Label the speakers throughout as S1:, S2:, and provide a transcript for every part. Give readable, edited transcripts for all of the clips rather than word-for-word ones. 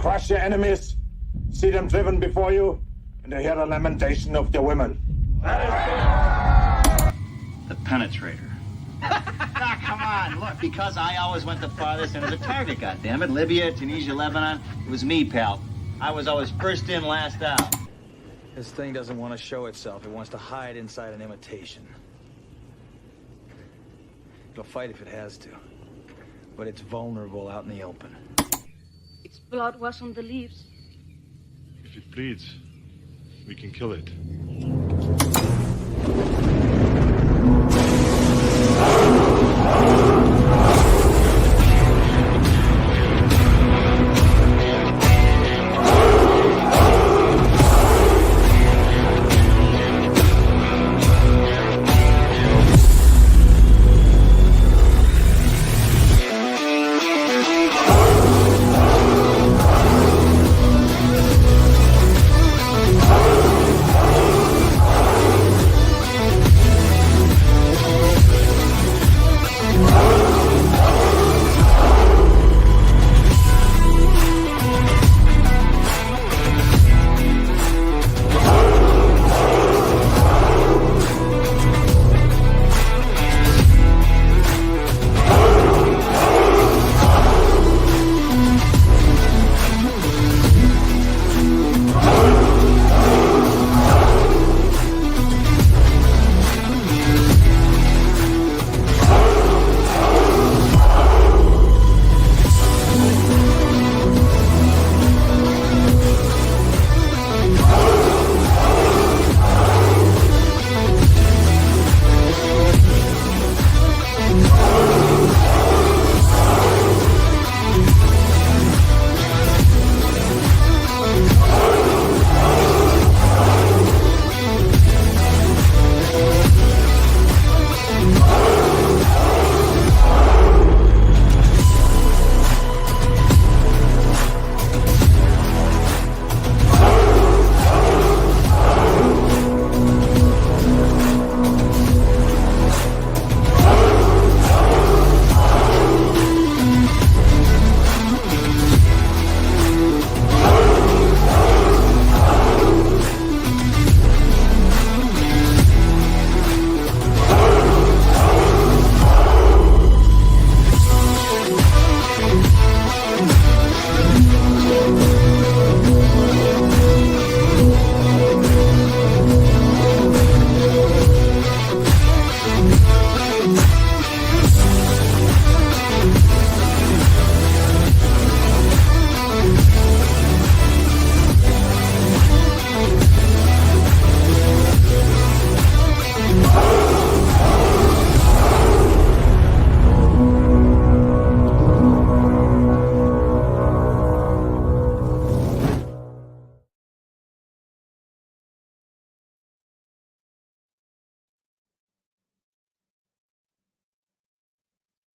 S1: crush your enemies, see them driven before you, and to hear the lamentation of their women.
S2: The penetrator. Come on, look, because I always went the farthest into the target, goddammit. Libya, Tunisia, Lebanon, it was me, pal. I was always first in, last out.
S3: This thing doesn't want to show itself. It wants to hide inside an imitation. It'll fight if it has to, but it's vulnerable out in the open.
S4: Its blood was on the leaves.
S5: If it bleeds, we can kill it.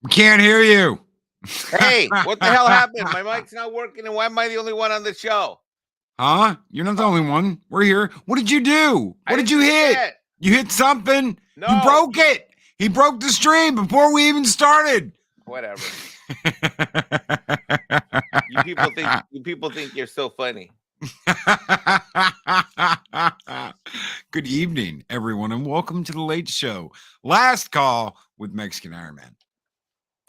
S6: We can't hear you.
S7: Hey, what the hell happened? My mic's not working, and why am I the only one on the show?
S6: Huh? You're not the only one. We're here. What did you do? What did you hit? You hit something?
S7: No.
S6: You broke it. He broke the stream before we even started.
S7: Whatever. You people think you're so funny.
S6: Good evening, everyone, and welcome to the Late Show. Last call with Mexican Ironman.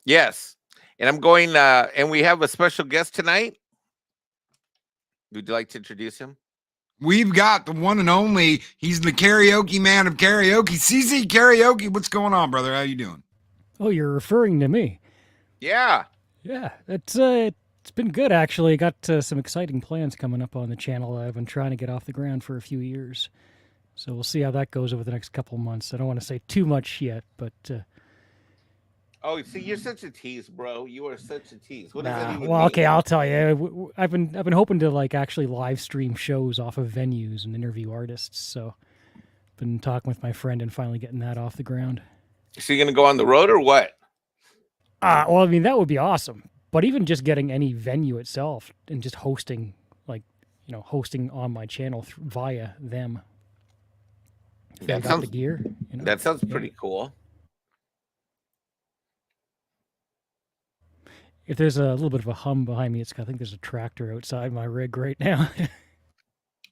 S7: Yes. And I'm going, and we have a special guest tonight. Would you like to introduce him?
S6: We've got the one and only. He's the karaoke man of karaoke. CC Karaoke. What's going on, brother? How you doing?
S8: Oh, you're referring to me.
S7: Yeah.
S8: Yeah, it's been good, actually. Got some exciting plans coming up on the channel. I've been trying to get off the ground for a few years. So we'll see how that goes over the next couple of months. I don't want to say too much yet, but...
S7: Oh, see, you're such a tease, bro. You are such a tease. What does that even mean?
S8: Okay, I'll tell you. I've been hoping to actually live stream shows off of venues and interview artists. So, been talking with my friend and finally getting that off the ground.
S7: So you're gonna go on the road or what?
S8: Well, I mean that would be awesome. But even just getting any venue itself and just hosting, hosting on my channel via them.
S7: That sounds the gear. That sounds pretty cool.
S8: If there's a little bit of a hum behind me, I think there's a tractor outside my rig right now.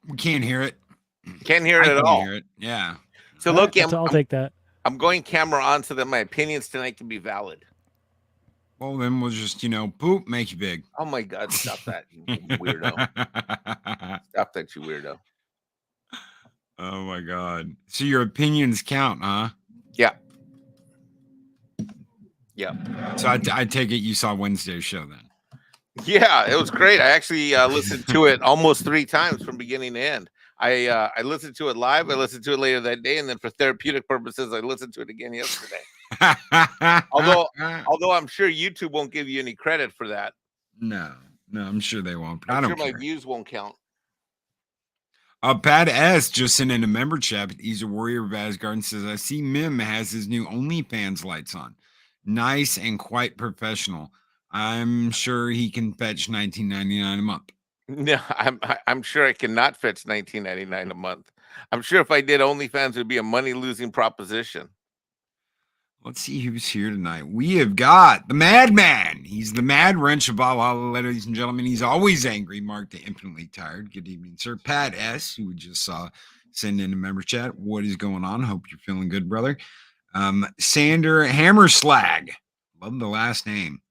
S6: We can't hear it.
S7: Can't hear it
S6: I
S7: at
S6: can't
S7: all.
S6: hear it. Yeah.
S7: So Loki,
S8: I'll take that.
S7: I'm going camera on so that my opinions tonight can be valid.
S6: Well, then we'll just, boop, make you big.
S7: Oh my God, stop that, you weirdo. Stop that, you weirdo.
S6: Oh my God. So your opinions count, huh?
S7: Yeah. Yeah.
S6: So I take it you saw Wednesday's show then.
S7: Yeah, it was great. I actually listened to it almost 3 times from beginning to end. I listened to it live. I listened to it later that day, and then for therapeutic purposes, I listened to it again yesterday. although I'm sure YouTube won't give you any credit for that.
S6: No, I'm sure they won't. But
S7: I'm
S6: I don't
S7: sure
S6: care.
S7: my views won't count.
S6: Pat S just sent in a member chat. He's a warrior of Asgard and says, I see Mim has his new OnlyFans lights on. Nice and quite professional. I'm sure he can fetch $19.99 a month.
S7: No, I'm sure I cannot fetch $19.99 a month. I'm sure if I did OnlyFans, it would be a money-losing proposition.
S6: Let's see who's here tonight. We have got the Madman. He's the Mad Wrench of Valhalla, ladies and gentlemen. He's always angry. Mark the Infinitely Tired. Good evening, sir. Pat S., who we just saw send in a member chat. What is going on? Hope you're feeling good, brother. Sander Hammerslag. Love the last name.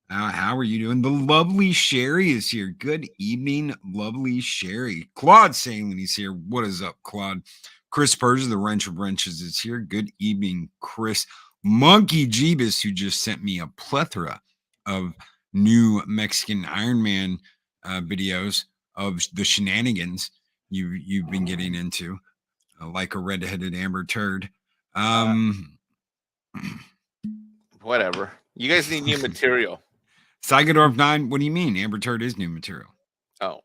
S6: How are you doing? The lovely Sherry is here. Good evening, lovely Sherry. Claude saying when he's here, what is up, Claude? Chris Persia, the Wrench of Wrenches, is here. Good evening, Chris. Monkey Jeebus, who just sent me a plethora of new Mexican Ironman videos of the shenanigans you've been getting into, like a redheaded amber turd.
S7: Whatever. You guys need new material.
S6: Saigadorf 9, what do you mean? Amber turd is new material.
S7: Oh.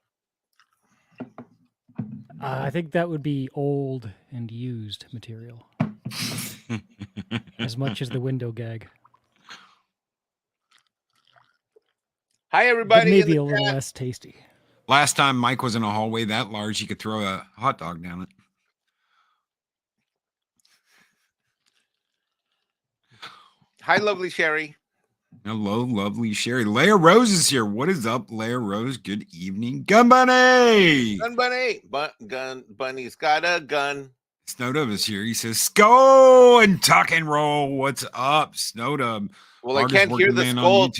S8: I think that would be old and used material. As much as the window gag.
S7: Hi, everybody.
S8: But maybe a little less tasty.
S6: Last time Mike was in a hallway that large, he could throw a hot dog down it.
S7: Hi, lovely Sherry.
S6: Hello, lovely Sherry. Leia Rose is here. What is up, Leia Rose? Good evening. Gun Bunny!
S7: Gun Bunny. Gun Bunny's got a gun.
S6: Snowdub is here. He says, "Go and tuck and roll." What's up, Snowdub?
S7: Well, I can't hear the skull.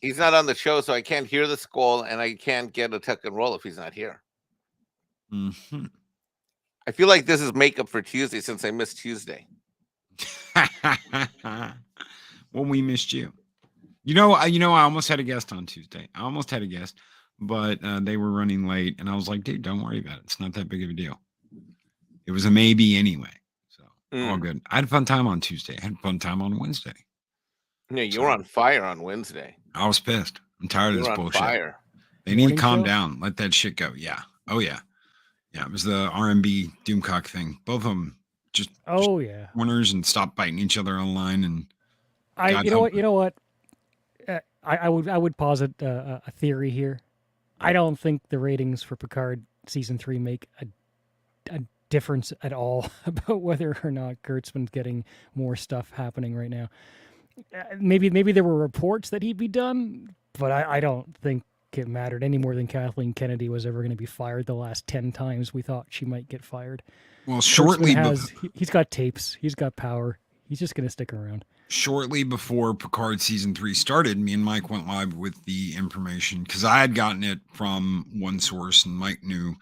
S7: He's not on the show, so I can't hear the skull, and I can't get a tuck and roll if he's not here.
S6: Mm-hmm.
S7: I feel like this is makeup for Tuesday since I missed Tuesday.
S6: Well, we missed you. I almost had a guest on Tuesday. I almost had a guest, but they were running late, and I was like, dude, don't worry about it. It's not that big of a deal. It was a maybe anyway, so all good. I had a fun time on Tuesday. I had a fun time on Wednesday.
S7: Yeah, you were on fire on Wednesday.
S6: I was pissed. I'm tired of this bullshit.
S7: Fire.
S6: They need to calm down. Let that shit go. Yeah. Oh yeah. Yeah. It was the R&B Doomcock thing. Both of them just corners and stop biting each other online. And
S8: you know what? I would posit a theory here. I don't think the ratings for Picard season 3 make a difference at all about whether or not Kurtzman's getting more stuff happening right now. Maybe there were reports that he'd be done, but I don't think it mattered any more than Kathleen Kennedy was ever going to be fired the last 10 times we thought she might get fired.
S6: Well, shortly
S8: he's got tapes, he's got power. He's just going to stick around.
S6: Shortly before Picard season 3 started, me and Mike went live with the information because I had gotten it from one source, and Mike knew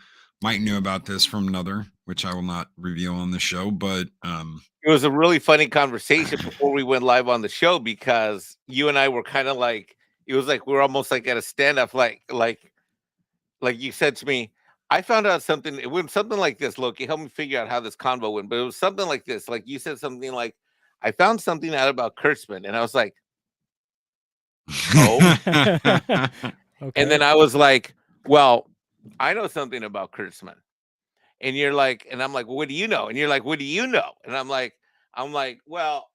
S6: about this from another, which I will not reveal on the show. But
S7: it was a really funny conversation before we went live on the show because you and I were kind of like, it was like we were almost like at a standoff, like you said to me, I found out something. It went something like this, Loki. Help me figure out how this convo went. But it was something like this. Like you said something like, I found something out about Kurtzman, and I was like, oh. Okay. And then I was like, well, I know something about Kurtzman. And you're like, and I'm like, well, what do you know? And you're like, what do you know? And I'm like, well,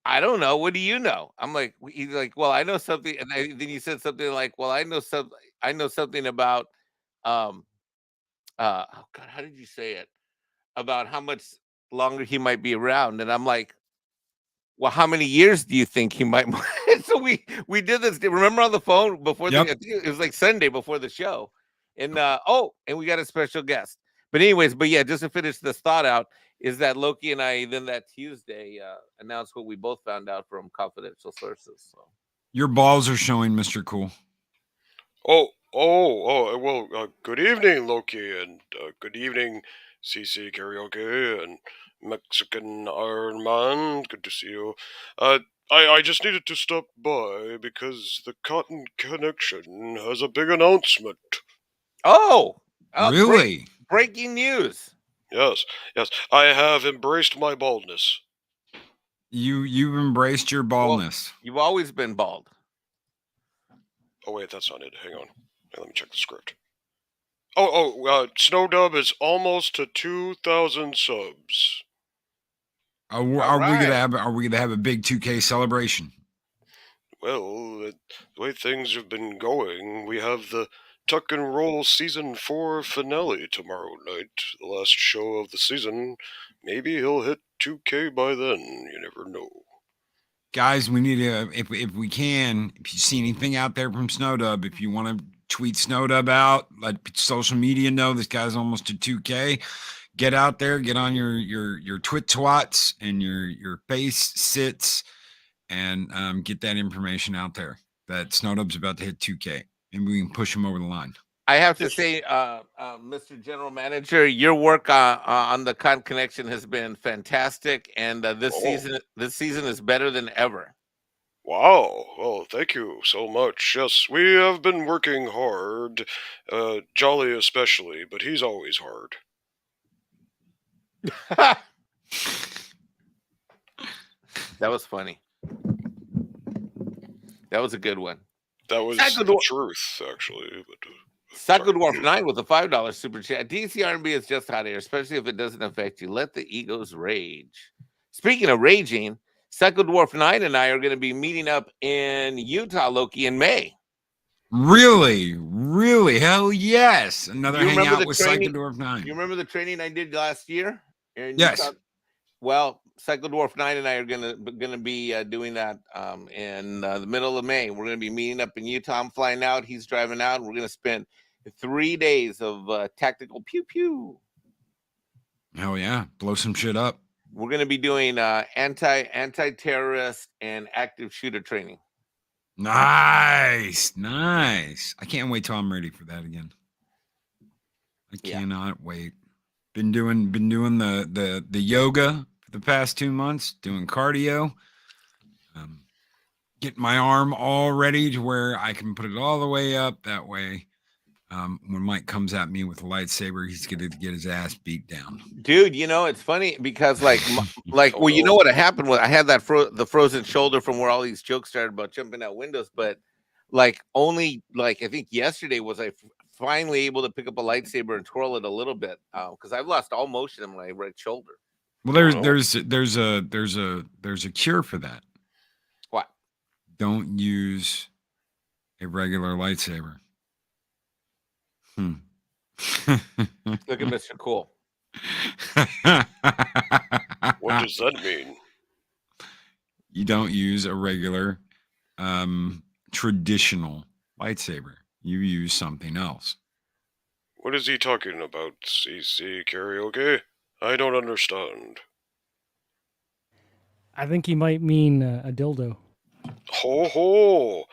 S7: I don't know. What do you know? I'm like, he's like, well, I know something. And then you said something like, well, I know something about, oh God, how did you say it? About how much longer he might be around. And I'm like, Well, how many years do you think he might? So we did this. Remember on the phone before
S6: Yep.
S7: I think it was like Sunday before the show, and and we got a special guest. But anyways, but yeah, just to finish this thought out, is that Loki and I then that Tuesday announced what we both found out from confidential sources. So
S6: Your balls are showing, Mr. Cool.
S5: Well, good evening, Loki, and good evening, CC Karaoke and Mexican Ironman. Good to see you. I just needed to stop by because the Cotton Connection has a big announcement.
S6: Really?
S7: Breaking news.
S5: Yes, I have embraced my baldness.
S6: You've embraced your baldness.
S7: Well, you've always been bald.
S5: Oh wait, that's not it. Hang on. Let me check the script. Snowdub is almost to 2,000 subs.
S6: Are we gonna have a big 2K celebration?
S5: Well, the way things have been going, we have the Tuck and Roll Season 4 finale tomorrow night, the last show of the season. Maybe he'll hit 2K by then, you never know.
S6: Guys, we need to, if we can, if you see anything out there from Snowdub, if you want to tweet Snowdub out, let social media know this guy's almost to 2K. Get out there, get on your twit twats and your face sits, and get that information out there that Snowdub's about to hit 2K, and we can push him over the line.
S7: I have to say, Mr. General Manager, your work on the Con Connection has been fantastic, and this season is better than ever.
S5: Wow. Well, thank you so much. Yes, we have been working hard. Jolly especially, but he's always hard.
S7: That was funny. That was a good one.
S5: That was the truth, actually. But,
S7: Psycho Dwarf 9 with a $5 super chat. DC R&B is just hot air, especially if it doesn't affect you. Let the egos rage. Speaking of raging, Psycho Dwarf 9 and I are going to be meeting up in Utah, Loki, in May.
S6: Really? Really? Hell yes. Another hangout with
S7: training,
S6: Psycho Dwarf 9.
S7: You remember the training I did last year?
S6: Yes.
S7: Utah? Well, Psycho Dwarf 9 and I are gonna be doing that in the middle of May. We're gonna be meeting up in Utah. I'm flying out. He's driving out. And we're gonna spend 3 days of tactical pew pew.
S6: Hell yeah! Blow some shit up.
S7: We're gonna be doing anti-terrorist and active shooter training.
S6: Nice. I can't wait till I'm ready for that again. I cannot wait. Been doing the yoga for the past 2 months, doing cardio, getting my arm all ready to where I can put it all the way up. That way, when Mike comes at me with a lightsaber, he's going to get his ass beat down.
S7: Dude, it's funny because well, you know what happened? I had that the frozen shoulder from where all these jokes started about jumping out windows, but only I think yesterday was I finally able to pick up a lightsaber and twirl it a little bit because I've lost all motion in my right shoulder.
S6: Well, there's a cure for that.
S7: What?
S6: Don't use a regular lightsaber.
S7: Look at Mr. Cool.
S5: What does that mean?
S6: You don't use a regular traditional lightsaber. You use something else.
S5: What is he talking about, CC Karaoke? I don't understand.
S8: I think he might mean a dildo.
S5: Ho ho!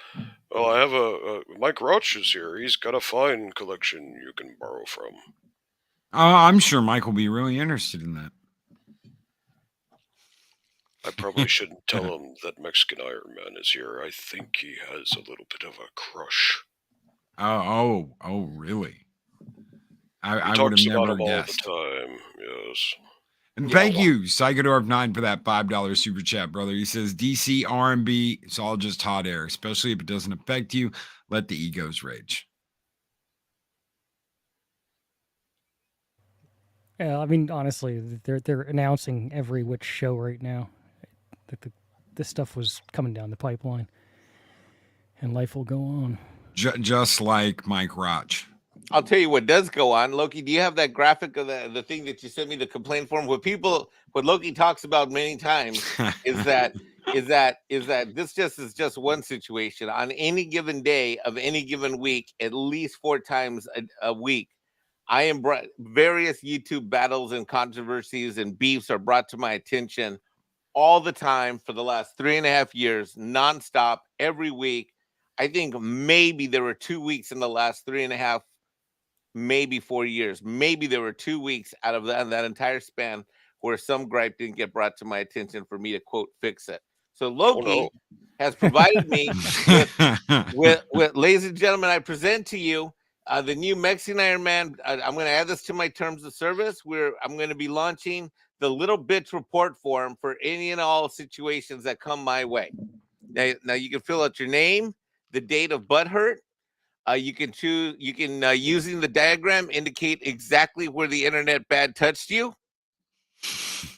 S5: Well, I have a Mike Rauch is here. He's got a fine collection you can borrow from.
S6: I'm sure Mike will be really interested in that.
S5: I probably shouldn't tell him that Mexican Ironman is here. I think he has a little bit of a crush.
S6: Oh, really? I would
S5: talks
S6: have
S5: about
S6: never
S5: him
S6: guessed.
S5: all the time, yes.
S6: And thank you, Psychodorf9, for that $5 super chat, brother. He says, DC R&B, it's all just hot air, especially if it doesn't affect you. Let the egos rage.
S8: Yeah, I mean, honestly, they're announcing every which show right now. This stuff was coming down the pipeline, and life will go on.
S6: Just like Mike Rauch.
S7: I'll tell you what does go on. Loki, do you have that graphic of the thing that you sent me, the complaint form? What Loki talks about many times is that is that this is just one situation. On any given day of any given week, at least 4 times a week, I am various YouTube battles and controversies and beefs are brought to my attention all the time for the last 3.5 years, nonstop, every week. I think maybe there were 2 weeks in the last 3.5, maybe 4 years. Maybe there were 2 weeks out of that entire span where some gripe didn't get brought to my attention for me to quote fix it. So Loki has provided me with ladies and gentlemen, I present to you the new Mexican Ironman. I'm going to add this to my terms of service. I'm going to be launching the little bitch report form for any and all situations that come my way. Now you can fill out your name, the date of butt hurt. You can choose. You can using the diagram indicate exactly where the internet bad touched you.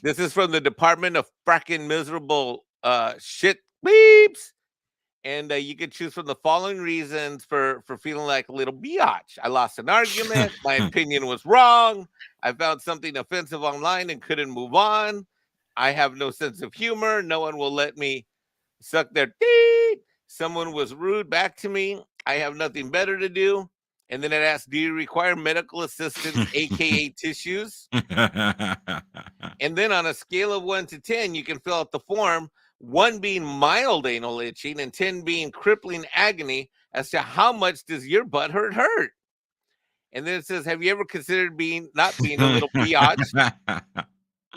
S7: This is from the Department of Fracking Miserable Shit Beeps. And you can choose from the following reasons for feeling like a little biatch. I lost an argument. My opinion was wrong. I found something offensive online and couldn't move on. I have no sense of humor. No one will let me suck their teeth. Someone was rude back to me. I have nothing better to do. And then it asks, do you require medical assistance, aka tissues? And then on a scale of 1 to 10, you can fill out the form, 1 being mild anal itching and 10 being crippling agony, as to how much does your butt hurt? And then it says, have you ever considered not being a little biatch?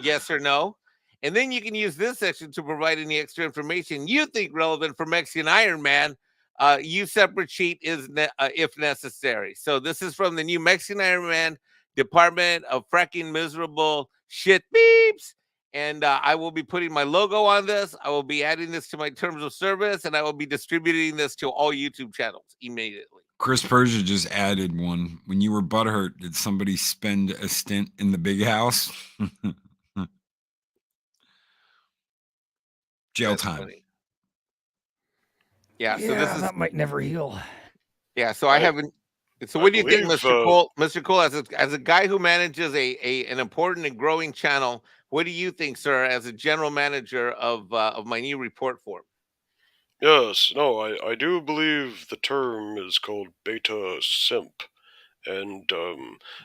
S7: Yes or no? And then you can use this section to provide any extra information you think relevant for Mexican Ironman. Use separate sheet if necessary. So this is from the new Mexican Ironman Department of Fracking Miserable Shit Beeps. And I will be putting my logo on this. I will be adding this to my terms of service, and I will be distributing this to all YouTube channels immediately.
S6: Chris Persia just added one. When you were butthurt, did somebody spend a stint in the big house? Jail
S7: That's
S6: time.
S7: funny. Yeah, so
S8: Yeah,
S7: this is
S8: that might never heal.
S7: Yeah, so I haven't. So what do you think, Mr. Cole? Mr. Cole, as a guy who manages an important and growing channel, what do you think, sir, as a general manager of my new report form?
S5: Yes, no, I do believe the term is called beta simp. And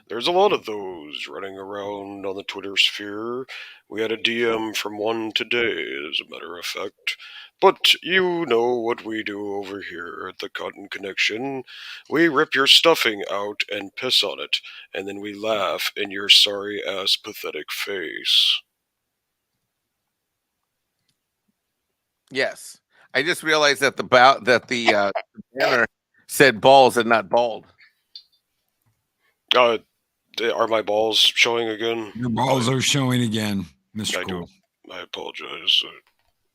S5: there's a lot of those running around on the Twitter sphere. We had a DM from one today, as a matter of fact. But you know what we do over here at the Cotton Connection. We rip your stuffing out and piss on it, and then we laugh in your sorry-ass pathetic face.
S7: Yes. I just realized that the banner said balls and not bald.
S5: Are my balls showing again?
S6: Your balls are showing again, Mr. Cole.
S5: I apologize.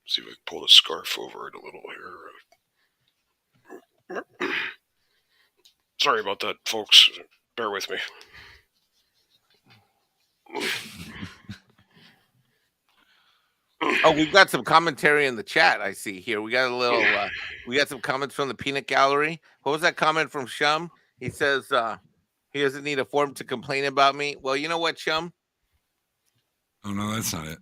S5: See if I can pull the scarf over it a little here. Sorry about that, folks. Bear with me.
S7: Oh, we've got some commentary in the chat. I see here. We got a little. We got some comments from the Peanut Gallery. What was that comment from Shum? He says he doesn't need a form to complain about me. Well, you know what, Shum?
S6: Oh no, that's not it.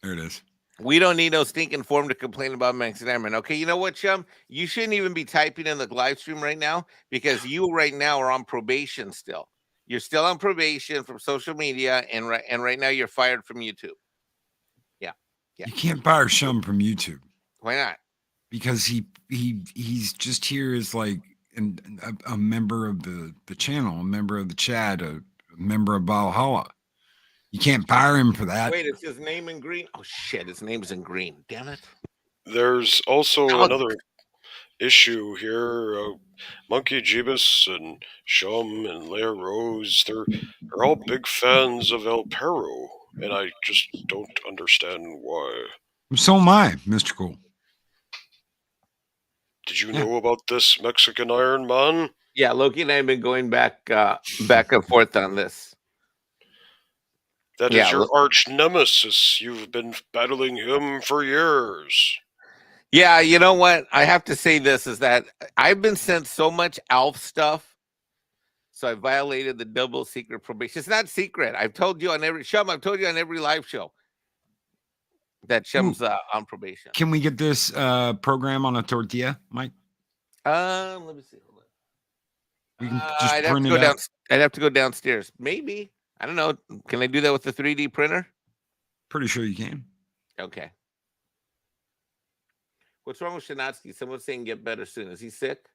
S6: There it is.
S7: We don't need no stinking form to complain about Mexican Ironman. Okay, you know what, Chum? You shouldn't even be typing in the live stream right now because you right now are on probation still. You're still on probation from social media, and right now you're fired from YouTube. Yeah.
S6: You can't fire Shum from YouTube.
S7: Why not?
S6: Because he's just here as like a member of the channel, a member of the chat, a member of Valhalla. You can't fire him for that.
S7: Wait, it's his name in green? Oh, shit, his name's in green. Damn it.
S5: There's also another issue here. Monkey Jeebus and Shum and Leia Rose, they're all big fans of El Perro, and I just don't understand why.
S6: So am I, Mr. Cole.
S5: Did you know about this Mexican Ironman?
S7: Yeah, Loki and I have been going back and forth on this.
S5: That is your arch nemesis. You've been battling him for years.
S7: Yeah, you know what? I have to say this is that I've been sent so much ALF stuff, so I violated the double secret probation. It's not secret. I've told you on every show. I've told you on every live show. that Shum's on probation.
S6: Can we get this program on a tortilla, Mike?
S7: Let me see. Hold on.
S6: We can just
S7: I'd have
S6: print
S7: to
S6: it
S7: go down.
S6: out.
S7: I'd have to go downstairs. Maybe. I don't know. Can I do that with the 3D printer?
S6: Pretty sure you can.
S7: Okay. What's wrong with Shanatsky? Someone's saying get better soon. Is he sick?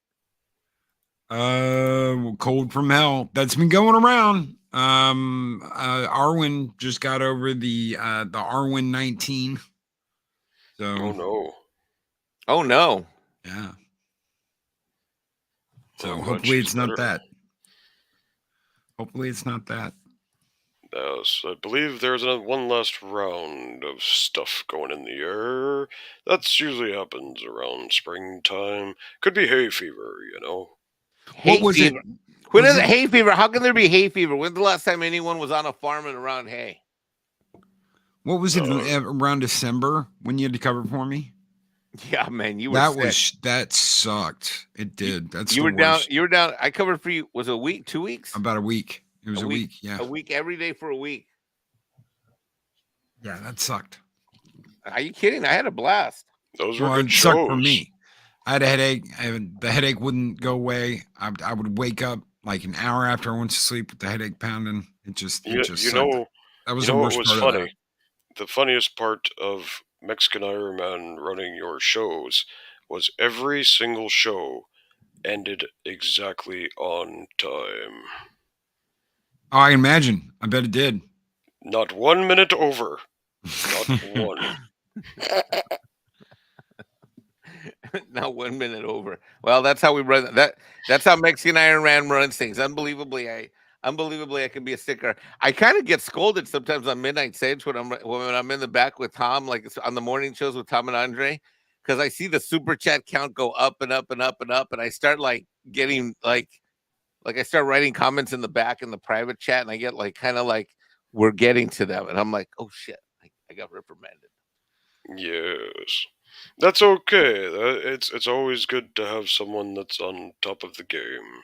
S6: Cold from hell. That's been going around. Arwen just got over the Arwen 19. So
S5: Oh no.
S7: Oh no.
S6: Yeah. So
S5: Oh,
S6: hopefully
S5: she's
S6: it's not
S5: better.
S6: that. Hopefully it's not that.
S5: Yes, I believe there's one last round of stuff going in the air. That's usually happens around springtime. Could be hay fever, you know.
S7: Hay
S6: What was
S7: fever.
S6: it?
S7: When
S6: Was
S7: is
S6: it-
S7: hay fever? How can there be hay fever? When's the last time anyone was on a farm and around hay?
S6: What was it around December when you had to cover for me?
S7: Yeah, man, you were sick.
S6: That sucked. It did. That's
S7: You
S6: the
S7: were down.
S6: worst.
S7: You were down. I covered for you. Was it a week? 2 weeks?
S6: About a week. It was a week. Yeah.
S7: A week every day for a week.
S6: Yeah, that sucked.
S7: Are you kidding? I had a blast.
S5: Those were
S6: Well,
S5: good
S6: it sucked
S5: shows.
S6: for me. I had a headache. The headache wouldn't go away. I would wake up like an hour after I went to sleep with the headache pounding. It just
S5: You
S6: sucked.
S5: know,
S6: That was
S5: you know
S6: the
S5: what
S6: worst
S5: was
S6: part
S5: funny?
S6: of that.
S5: The funniest part of Mexican Ironman running your shows was every single show ended exactly on time.
S6: Oh, I imagine. I bet it did.
S5: Not 1 minute over. Not one.
S7: Not 1 minute over. Well, that's how we run that. That's how Mexican Ironman runs things. Unbelievably, I can be a sticker. I kind of get scolded sometimes on Midnight Sage when I'm in the back with Tom, like on the morning shows with Tom and Andre, because I see the super chat count go up and up and up and up, and I start like getting like I start writing comments in the back in the private chat, and I get like kind of like we're getting to them, and I'm like, oh shit, I got reprimanded.
S5: Yes. That's okay. It's always good to have someone that's on top of the game.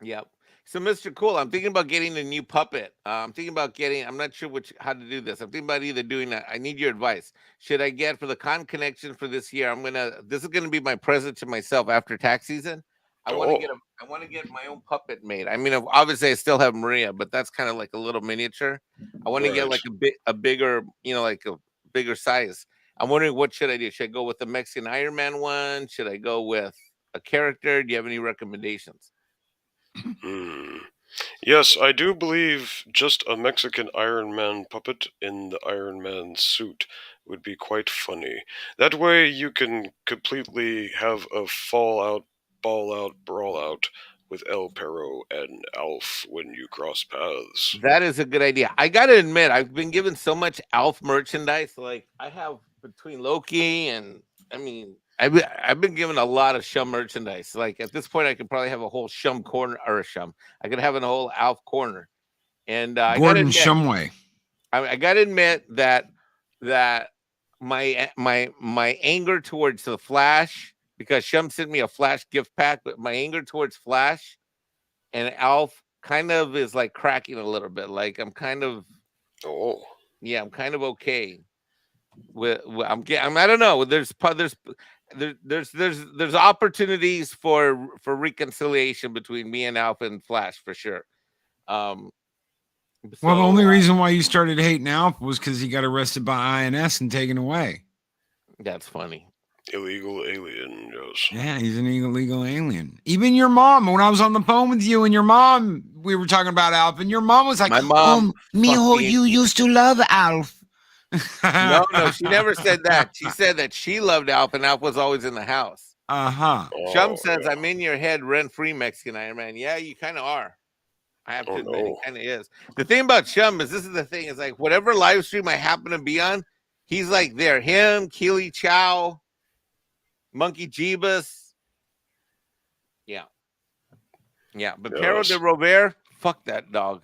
S7: Yep. So, Mr. Cool, I'm thinking about getting a new puppet. I'm thinking about getting. I'm not sure how to do this. I'm thinking about either doing that. I need your advice. Should I get for the Con Connection for this year? This is gonna be my present to myself after tax season. I want to get my own puppet made. I mean, obviously, I still have Maria, but that's kind of like a little miniature. I want to get like a bigger, like a bigger size. I'm wondering what should I do? Should I go with the Mexican Ironman one? Should I go with a character? Do you have any recommendations?
S5: Yes, I do believe just a Mexican Iron Man puppet in the Iron Man suit would be quite funny. That way you can completely have a fallout, ball out, brawl out with El Perro and Alf when you cross paths.
S7: That is a good idea. I got to admit, I've been given so much Alf merchandise. Like I have between Loki and, I mean, I've been given a lot of Shum merchandise. Like at this point, I could probably have a whole Shum corner or a Shum. I could have a whole Alf corner. And
S6: Gordon Shumway.
S7: I got to admit that my anger towards the Flash, because Shum sent me a Flash gift pack, but my anger towards Flash and Alf kind of is like cracking a little bit. Like I'm kind of okay with I don't know. There's opportunities for reconciliation between me and Alf and Flash for sure.
S6: Well, the only reason why you started hating Alf was because he got arrested by INS and taken away.
S7: That's funny.
S5: Illegal alien, yes.
S6: Yeah, he's an illegal alien. Even your mom, when I was on the phone with you and your mom, we were talking about Alf, and your mom was like,
S7: my mom,
S6: mijo, you used to love Alf.
S7: No, she never said that. She said that she loved Alf, and Alf was always in the house. Shum says, I'm in your head rent-free, Mexican Ironman. Yeah, you kind of are. I have to admit, it kind of is. The thing about Shum is, this is the thing, is like, whatever live stream I happen to be on, he's like there. Him, Keely Chow, Monkey Jeebus. Yeah. Yeah, but Perro de Robert, fuck that dog.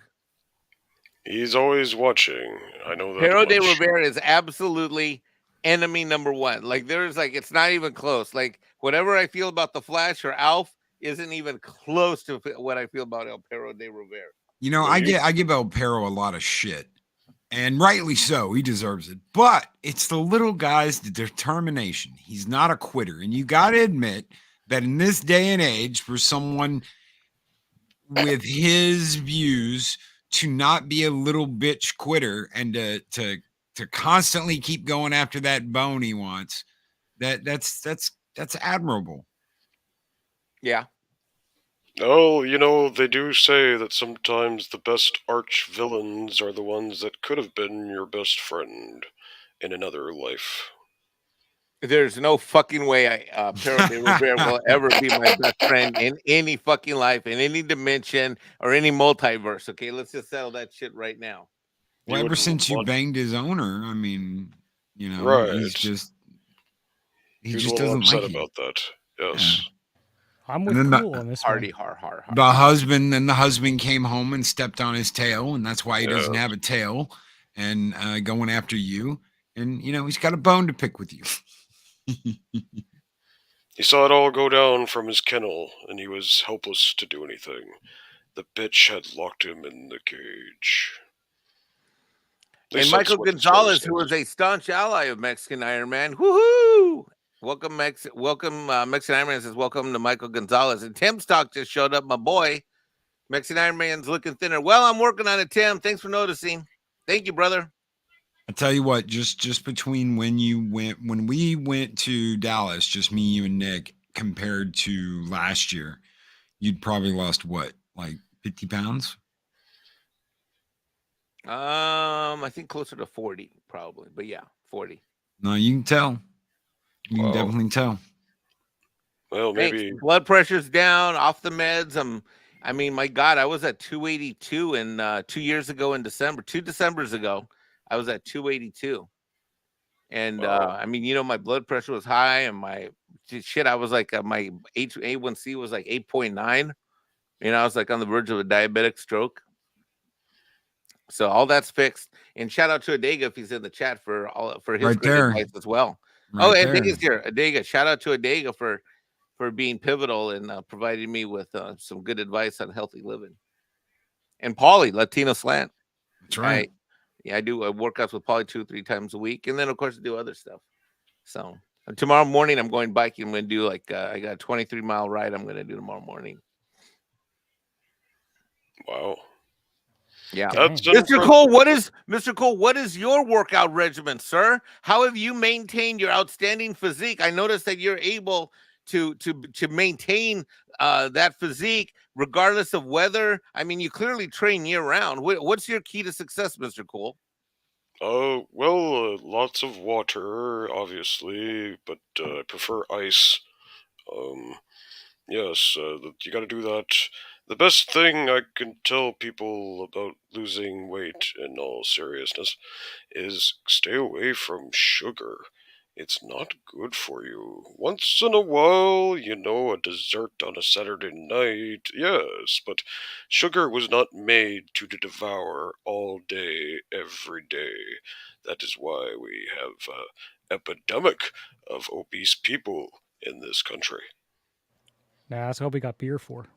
S5: He's always watching. I know that.
S7: Perro de Robert is absolutely enemy number one. Like it's not even close. Like whatever I feel about the Flash or Alf isn't even close to what I feel about El Perro de Robert.
S6: You know, I give El Perro a lot of shit, And rightly so, he deserves it. But it's the little guy's determination. He's not a quitter. And you got to admit that in this day and age, for someone with his views to not be a little bitch quitter and to constantly keep going after that bone he wants, that's admirable.
S7: Yeah.
S5: Oh, you know, they do say that sometimes the best arch villains are the ones that could have been your best friend in another life.
S7: There's no fucking way Perro de Rivera will ever be my best friend in any fucking life, in any dimension, or any multiverse. Okay, let's just settle that shit right now.
S6: Well,
S5: You
S6: ever
S5: wouldn't
S6: since you
S5: want-
S6: banged his owner, I mean, you know,
S5: Right.
S6: he's just he
S5: He was
S6: just
S5: a little
S6: doesn't
S5: upset
S6: like you.
S5: about that. Yes.
S8: I'm
S6: And
S8: with
S6: then
S8: Cool on this
S7: Hardy,
S8: one.
S7: har.
S6: The husband came home and stepped on his tail, and that's why he doesn't
S5: Yes.
S6: have a tail and going after you. And you know, he's got a bone to pick with you.
S5: He saw it all go down from his kennel, and he was helpless to do anything. The bitch had locked him in the cage. At
S7: And
S5: least
S7: Michael
S5: that's what the story
S7: Gonzalez, who
S5: says.
S7: was a staunch ally of Mexican Ironman, woohoo! Welcome, Mexican Ironman says, welcome to Michael Gonzalez. And Tim Stock just showed up, my boy. Mexican Ironman's looking thinner. Well, I'm working on it, Tim. Thanks for noticing. Thank you, brother.
S6: I tell you what, just between when we went to Dallas, just me, you, and Nick, compared to last year, you'd probably lost what, like 50 pounds?
S7: I think closer to 40, probably. But yeah, 40.
S6: No, you can tell. You can
S5: Wow.
S6: definitely tell.
S5: Well,
S7: Thanks.
S5: maybe
S7: Blood pressure's down, off the meds. I mean, my God, I was at 282 and 2 years ago in December, 2 Decembers ago, I was at 282. And
S5: Wow.
S7: I mean, you know, my blood pressure was high, and my shit, I was like, my A1C was like 8.9. You know, I was like on the verge of a diabetic stroke. So all that's fixed. And shout out to Adega if he's in the chat for his
S6: Right
S7: great
S6: there.
S7: advice as well.
S6: Right there.
S7: Adega's here. Adega, shout out to Adega for being pivotal and providing me with some good advice on healthy living. And Paulie, Latino Slant.
S6: That's right.
S7: I do workouts with Paulie 2-3 times a week, and then of course I do other stuff. So tomorrow morning I'm going biking. I'm going to do like I got a 23-mile ride I'm going to do tomorrow morning.
S5: Wow.
S7: Yeah.
S5: That's
S7: Mr. Cole, what is your workout regimen, sir? How have you maintained your outstanding physique? I noticed that you're able to maintain that physique regardless of weather. I mean, you clearly train year round. What's your key to success, Mr. Cole?
S5: Well, lots of water, obviously, but I prefer ice. Yes, you gotta do that. The best thing I can tell people about losing weight, in all seriousness, is stay away from sugar. It's not good for you. Once in a while, you know, a dessert on a Saturday night, yes, but sugar was not made to devour all day, every day. That is why we have an epidemic of obese people in this country.
S8: Nah, that's what we got beer for.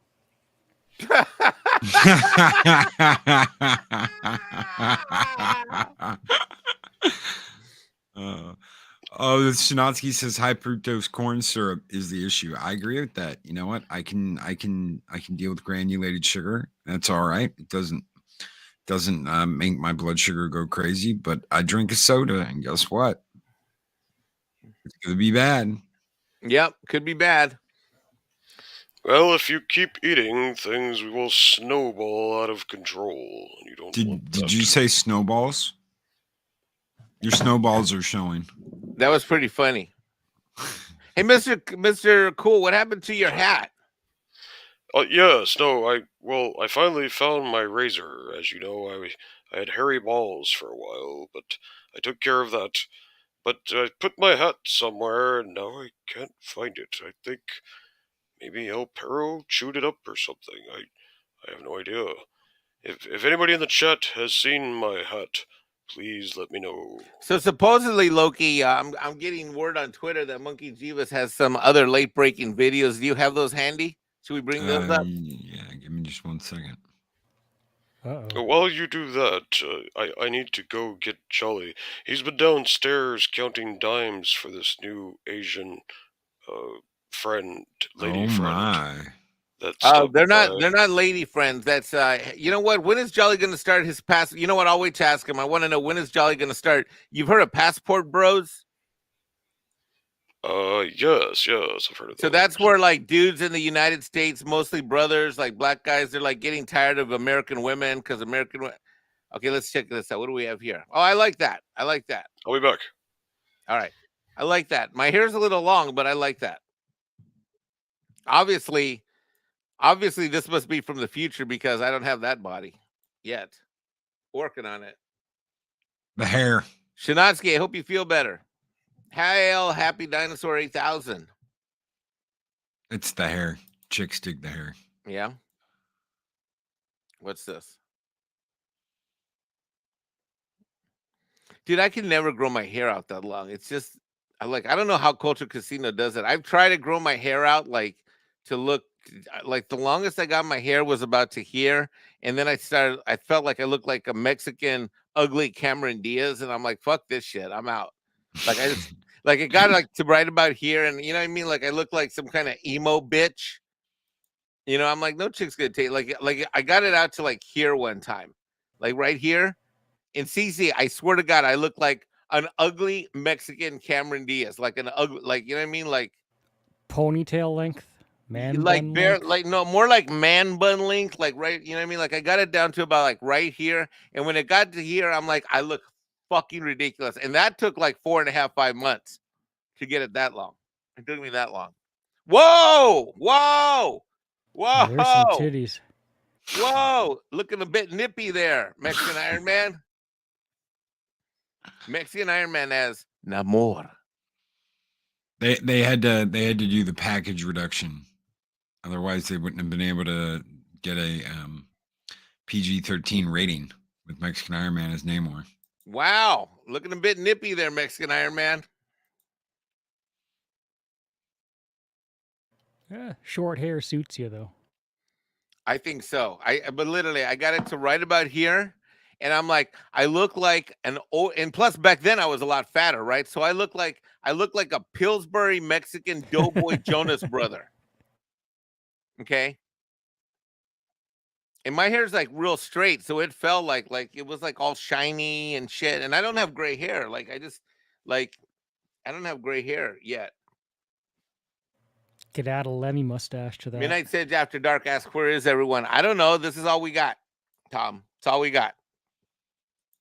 S6: Oh, Shinatsky says high fructose corn syrup is the issue. I agree with that. You know what? I can deal with granulated sugar. That's all right. It doesn't make my blood sugar go crazy. But I drink a soda, and guess what? It's gonna be bad.
S7: Yep, could be bad.
S5: Well, if you keep eating, things will snowball out of control. And you don't want
S6: Did
S5: that.
S6: you say snowballs? Your snowballs are showing.
S7: That was pretty funny. Hey, Mr. Cool, what happened to your hat?
S5: Yes, no, I finally found my razor. As you know, I had hairy balls for a while, but I took care of that. But I put my hat somewhere, and now I can't find it. I think maybe El Perro chewed it up or something. I have no idea. If anybody in the chat has seen my hat, please let me know.
S7: So supposedly, Loki, I'm getting word on Twitter that Monkey Jeebus has some other late breaking videos. Do you have those handy? Should we bring those up?
S6: Yeah, give me just 1 second.
S8: Uh-oh.
S5: While you do that, I need to go get Jolly. He's been downstairs counting dimes for this new Asian lady
S6: Oh
S5: friend.
S6: my.
S5: That's
S7: they're not lady friends. That's you know what? When is Jolly gonna start his pass? You know what? I'll wait to ask him. I want to know, when is Jolly gonna start? You've heard of Passport Bros?
S5: Yes, I've heard of
S7: So
S5: those.
S7: that's where like dudes in the United States, mostly brothers, like black guys, they're like getting tired of American women because Okay, let's check this out. What do we have here? Oh, I like that.
S5: I'll be back.
S7: All right. I like that. My hair's a little long, but I like that. Obviously, this must be from the future because I don't have that body yet. Working on it.
S6: The hair.
S7: Shinatsky, I hope you feel better. Hail, happy dinosaur 8000.
S6: It's the hair. Chicks dig the hair.
S7: Yeah. What's this? Dude, I can never grow my hair out that long. It's just, I don't know how Culture Casino does it. I've tried to grow my hair out like to look like the longest I got my hair was about to here. And then I felt like I looked like a Mexican ugly Cameron Diaz. And I'm like, fuck this shit. I'm out. Like I just, like it got like to right about here. And you know what I mean? Like I look like some kind of emo bitch. You know, I'm like, no chick's gonna take like I got it out to like here one time. Like right here. In CC, I swear to God, I look like an ugly Mexican Cameron Diaz, like an ugly, like you know what I mean, like
S8: Ponytail length, man
S7: like
S8: bun
S7: bare,
S8: length?
S7: like no, more like man bun length, like right, you know what I mean. Like I got it down to about like right here, and when it got to here, I'm like, I look fucking ridiculous, and that took like 4.5, 5 months to get it that long. It took me that long. Whoa, whoa,
S8: Oh, there's some
S7: whoa,
S8: titties.
S7: whoa! Looking a bit nippy there, Mexican Iron Man. Mexican Iron Man as Namor.
S6: They had to do the package reduction. Otherwise they wouldn't have been able to get a PG-13 rating with Mexican Iron Man as Namor.
S7: Wow. Looking a bit nippy there, Mexican Iron Man.
S8: Yeah, short hair suits you though.
S7: I think so. But literally I got it to right about here. And I'm like, I look like an old, and plus back then I was a lot fatter, right? So I look like a Pillsbury Mexican doughboy Jonas brother. Okay. And my hair's like real straight, so it felt like it was like all shiny and shit. And I don't have gray hair. Like I don't have gray hair yet.
S8: Could add a Lemmy mustache to that.
S7: Midnight Sage After Dark asks, where is everyone? I don't know. This is all we got, Tom. It's all we got.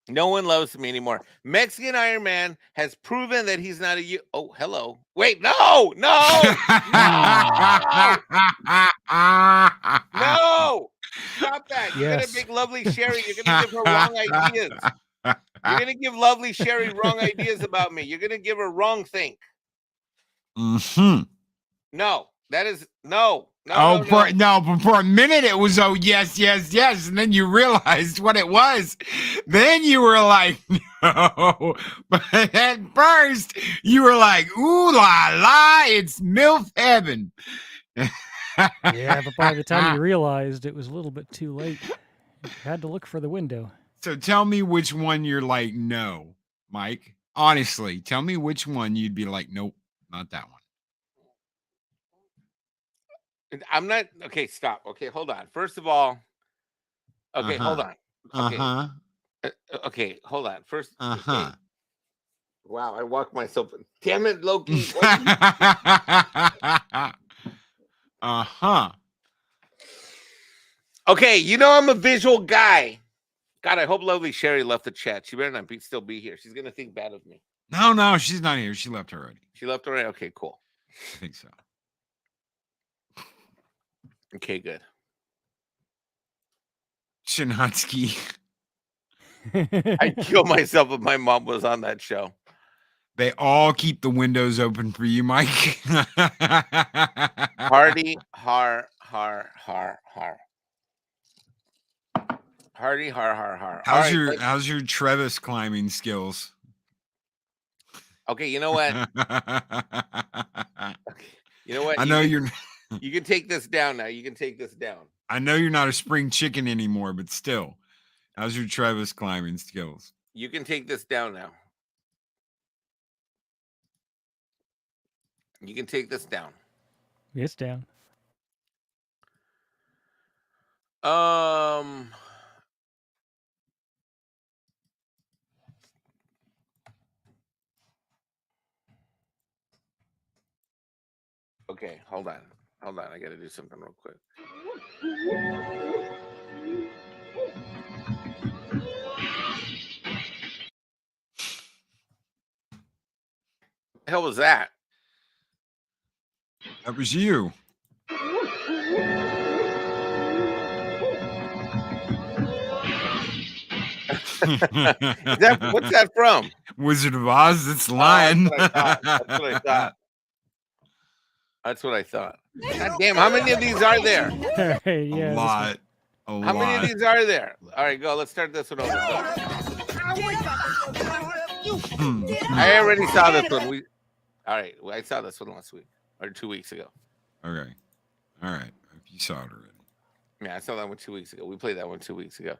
S7: No one loves me anymore. Mexican Iron Man has proven that he's not a... Oh, hello. Wait, no! No! Stop that. You're going to make lovely Sherry. You're going to give her wrong ideas. You're going to give lovely Sherry wrong ideas about me. You're going to give her wrong think.
S6: Mm-hmm.
S7: No, that is... No.
S6: But for a minute it was, oh, yes. And then you realized what it was. Then you were like, no. But at first you were like, ooh la la, it's MILF heaven.
S8: Yeah, but by the time you realized, it was a little bit too late. You had to look for the window.
S6: So tell me which one you're like, no, Mike. Honestly, tell me which one you'd be like, nope, not that one.
S7: I'm not okay. Stop. Okay, hold on. First of all, okay, hold on. Okay, okay, hold on. First, okay. Wow, I walked myself. Damn it, Loki. Okay, you know I'm a visual guy. God, I hope lovely Sherry left the chat. She better not still be here. She's gonna think bad of me.
S6: No, she's not here. She left already.
S7: She left already. Okay, cool.
S6: I think so.
S7: Okay, good.
S6: Shinatsky.
S7: I'd kill myself if my mom was on that show.
S6: They all keep the windows open for you, Mike.
S7: Hardy, har. Hardy, har.
S6: How's your Travis climbing skills?
S7: Okay, you know what? You know what?
S6: I know you're.
S7: You can take this down now. You can take this down.
S6: I know you're not a spring chicken anymore, but still. How's your Travis climbing skills?
S7: You can take this down now. You can take this down.
S8: It's down.
S7: Okay, hold on. Hold on. I got to do something real quick. What the hell was that?
S6: That was you.
S7: What's that from?
S6: Wizard of Oz. It's Lion.
S7: That's what I thought. That's what I thought. God damn, how many of these are there?
S6: A lot.
S7: How many of these are there? All right, go. Let's start this one over. I already saw this one. All right, I saw this one last week or 2 weeks ago.
S6: Okay. All right. If you saw it already.
S7: Yeah, I saw that one 2 weeks ago. We played that one 2 weeks ago.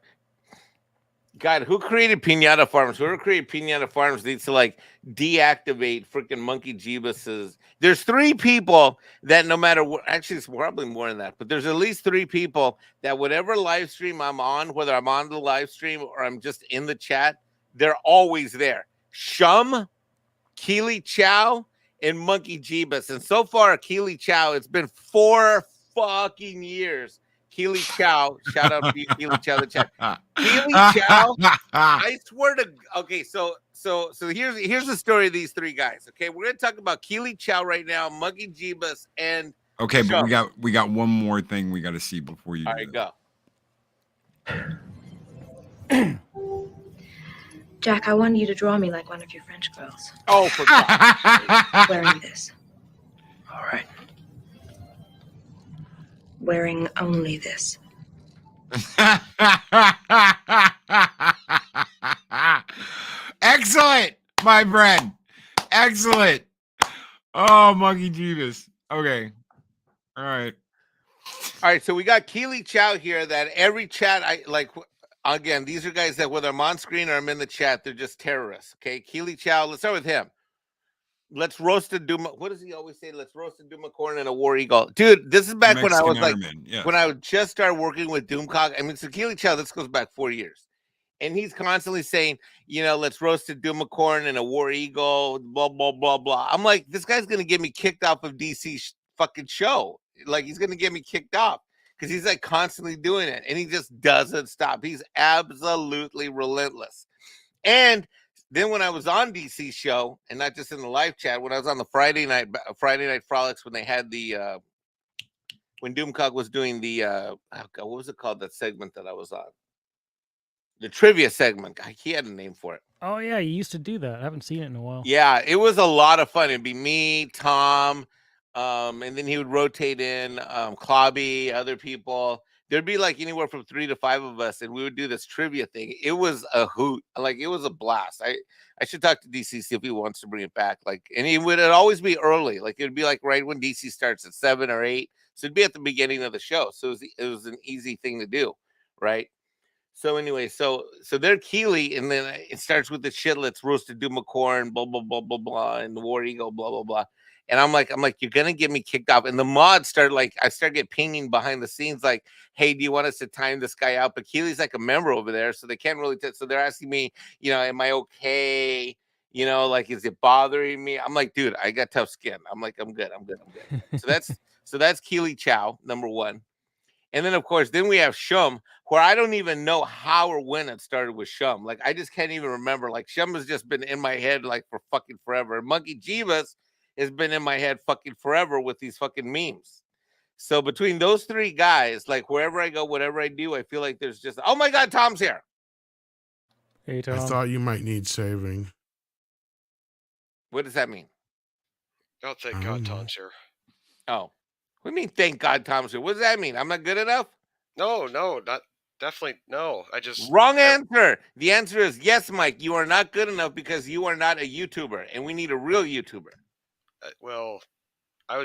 S7: God, who created Pinata Farms? Whoever created Pinata Farms needs to like deactivate freaking Monkey Jeebus's. There's 3 people that no matter what, actually it's probably more than that, but there's at least 3 people that whatever live stream I'm on, whether I'm on the live stream or I'm just in the chat, they're always there. Shum, Keely Chow, and Monkey Jeebus. And so far, Keely Chow, it's been 4 fucking years. Keely Chow, shout out to you, Keely Chow, the chat. Keely Chow, I swear to. Okay, so here's the story of these 3 guys. Okay, we're gonna talk about Keely Chow right now, Monkey Jeebus, and
S6: okay, but we got one more thing we got to see before you.
S7: All right, go.
S9: Jack, I want you to draw me like one of your French girls.
S7: Oh, for God.
S9: Wearing this.
S3: All right.
S9: Wearing only this.
S6: Excellent, my friend. Excellent. Oh, Monkey Jeebus. Okay. All right.
S7: All right, so we got Keely Chow here that every chat I like. Again, these are guys that whether I'm on screen or I'm in the chat, they're just terrorists. Okay, Keely Chow. Let's start with him. Let's roast a Duma. What does he always say? Let's roast a Duma corn and a war eagle. Dude, this is back when I was like, when I just started working with Doomcock. I mean, so Keely Chow, this goes back 4 years. And he's constantly saying, you know, let's roast a Duma corn and a war eagle, blah, blah, blah, blah. I'm like, this guy's going to get me kicked off of DC's fucking show. Like, he's going to get me kicked off because he's like constantly doing it. And he just doesn't stop. He's absolutely relentless. And then when I was on DC's show, and not just in the live chat, when I was on the Friday night frolics, when they had the when Doomcock was doing the what was it called, that segment that I was on, the trivia segment. He had a name for it.
S8: Oh yeah, you used to do that. I haven't seen it in a while.
S7: Yeah, it was a lot of fun. It'd be me, Tom, and then he would rotate in Clobby, other people. There'd be like anywhere from 3 to 5 of us, and we would do this trivia thing. It was a hoot. Like, it was a blast. I should talk to DC, see if he wants to bring it back. Like, and it would always be early. Like, it'd be like right when DC starts at 7 or 8. So it'd be at the beginning of the show. So it was an easy thing to do, right? So anyway, so they're Keely, and then it starts with the shitlets, roasted Duma corn, blah, blah, blah, blah, blah, and the war eagle, blah, blah, blah. And I'm like, you're going to get me kicked off. And the mods started I started getting pinging behind the scenes like, hey, do you want us to time this guy out? But Keely's like a member over there, so they can't really so they're asking me, you know, am I okay? You know, like, is it bothering me? I'm like, dude, I got tough skin. I'm like, I'm good. So that's Keely Chow, number 1. And then, of course, then we have Shum, where I don't even know how or when it started with Shum. Like, I just can't even remember. Like, Shum has just been in my head, like, for fucking forever. And Monkey Jeebus has been in my head fucking forever with these fucking memes. So between those 3 guys, like, wherever I go, whatever I do, I feel like there's just, oh my God, Tom's here.
S8: Hey, Tom.
S10: I thought you might need saving.
S7: What does that mean?
S5: Oh, thank God Tom's here.
S7: Oh. What do you mean, thank God Tom's here? What does that mean? I'm not good enough?
S5: No, not definitely no.
S7: Wrong answer. The answer is yes, Mike. You are not good enough because you are not a YouTuber, and we need a real YouTuber.
S5: Well, I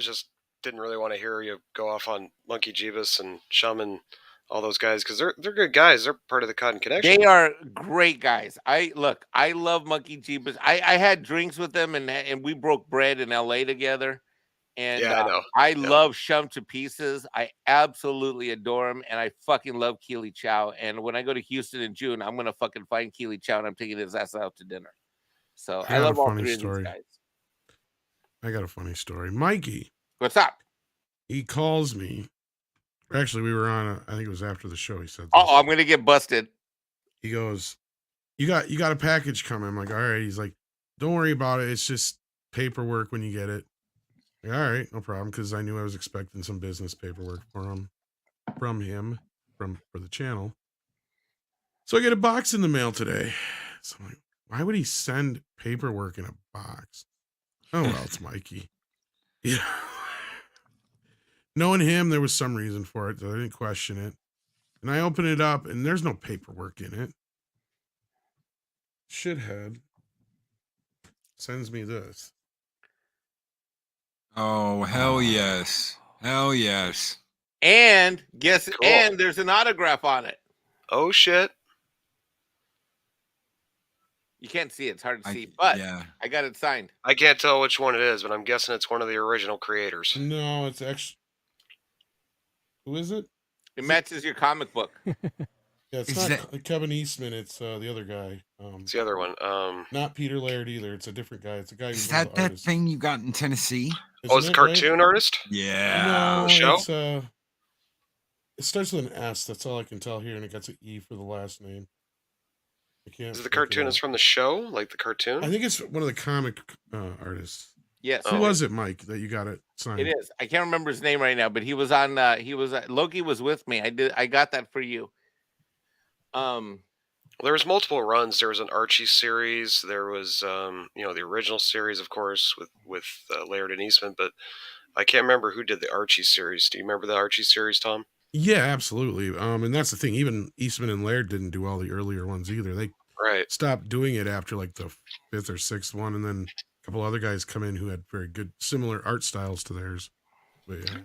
S5: didn't really want to hear you go off on Monkey Jeebus and Shum and all those guys, because they're good guys. They're part of the Cotton Connection.
S7: They are great guys. I love Monkey Jeebus. I had drinks with them and we broke bread in LA together. And
S5: Yeah, I know.
S7: I love Shum to pieces. I absolutely adore him, and I fucking love Keely Chow. And when I go to Houston in June, I'm gonna fucking find Keely Chow, and I'm taking his ass out to dinner. So I love all three of these guys.
S10: I got a funny story. Mikey,
S7: what's up?
S10: He calls me. Actually, we were on. I think it was after the show. He said,
S7: "Oh, I'm gonna get busted."
S10: He goes, "You got a package coming." I'm like, "All right." He's like, "Don't worry about it. It's just paperwork when you get it." Like, all right, no problem, because I knew I was expecting some business paperwork for the channel. So I get a box in the mail today. So I'm like, why would he send paperwork in a box? Oh well, it's Mikey. Yeah. Knowing him, there was some reason for it, so I didn't question it. And I open it up, and there's no paperwork in it. Shithead sends me this.
S6: Oh, hell yes. Hell yes.
S7: And guess, and there's an autograph on it.
S5: Oh, shit.
S7: You can't see it. It's hard to see, but
S6: yeah.
S7: I got it signed.
S5: I can't tell which one it is, but I'm guessing it's one of the original creators.
S10: No, it's actually... Who is it?
S7: It matches your comic book.
S10: Yeah, it's not Kevin Eastman. It's the other guy.
S5: It's the other one.
S10: Not Peter Laird either. It's a different guy. It's a guy who's
S6: Is that thing you got in Tennessee?
S5: Oh, it's a cartoon artist?
S6: Yeah.
S10: No,
S5: show?
S10: it's it starts with an S. That's all I can tell here, and it gets an E for the last name. I can't.
S5: Is it the cartoonist from the show? Like the cartoon?
S10: I think it's one of the comic artists.
S7: Yes.
S10: Who was it, Mike, that you got it signed?
S7: It is. I can't remember his name right now, but he was on. Loki was with me. I got that for you.
S5: There was multiple runs. There was an Archie series. There was, the original series, of course, with Laird and Eastman. But I can't remember who did the Archie series. Do you remember the Archie series, Tom?
S10: Yeah, absolutely. And that's the thing. Even Eastman and Laird didn't do all the earlier ones either. They stopped doing it after like the 5th or 6th one, and then a couple other guys come in who had very good, similar art styles to theirs. But yeah.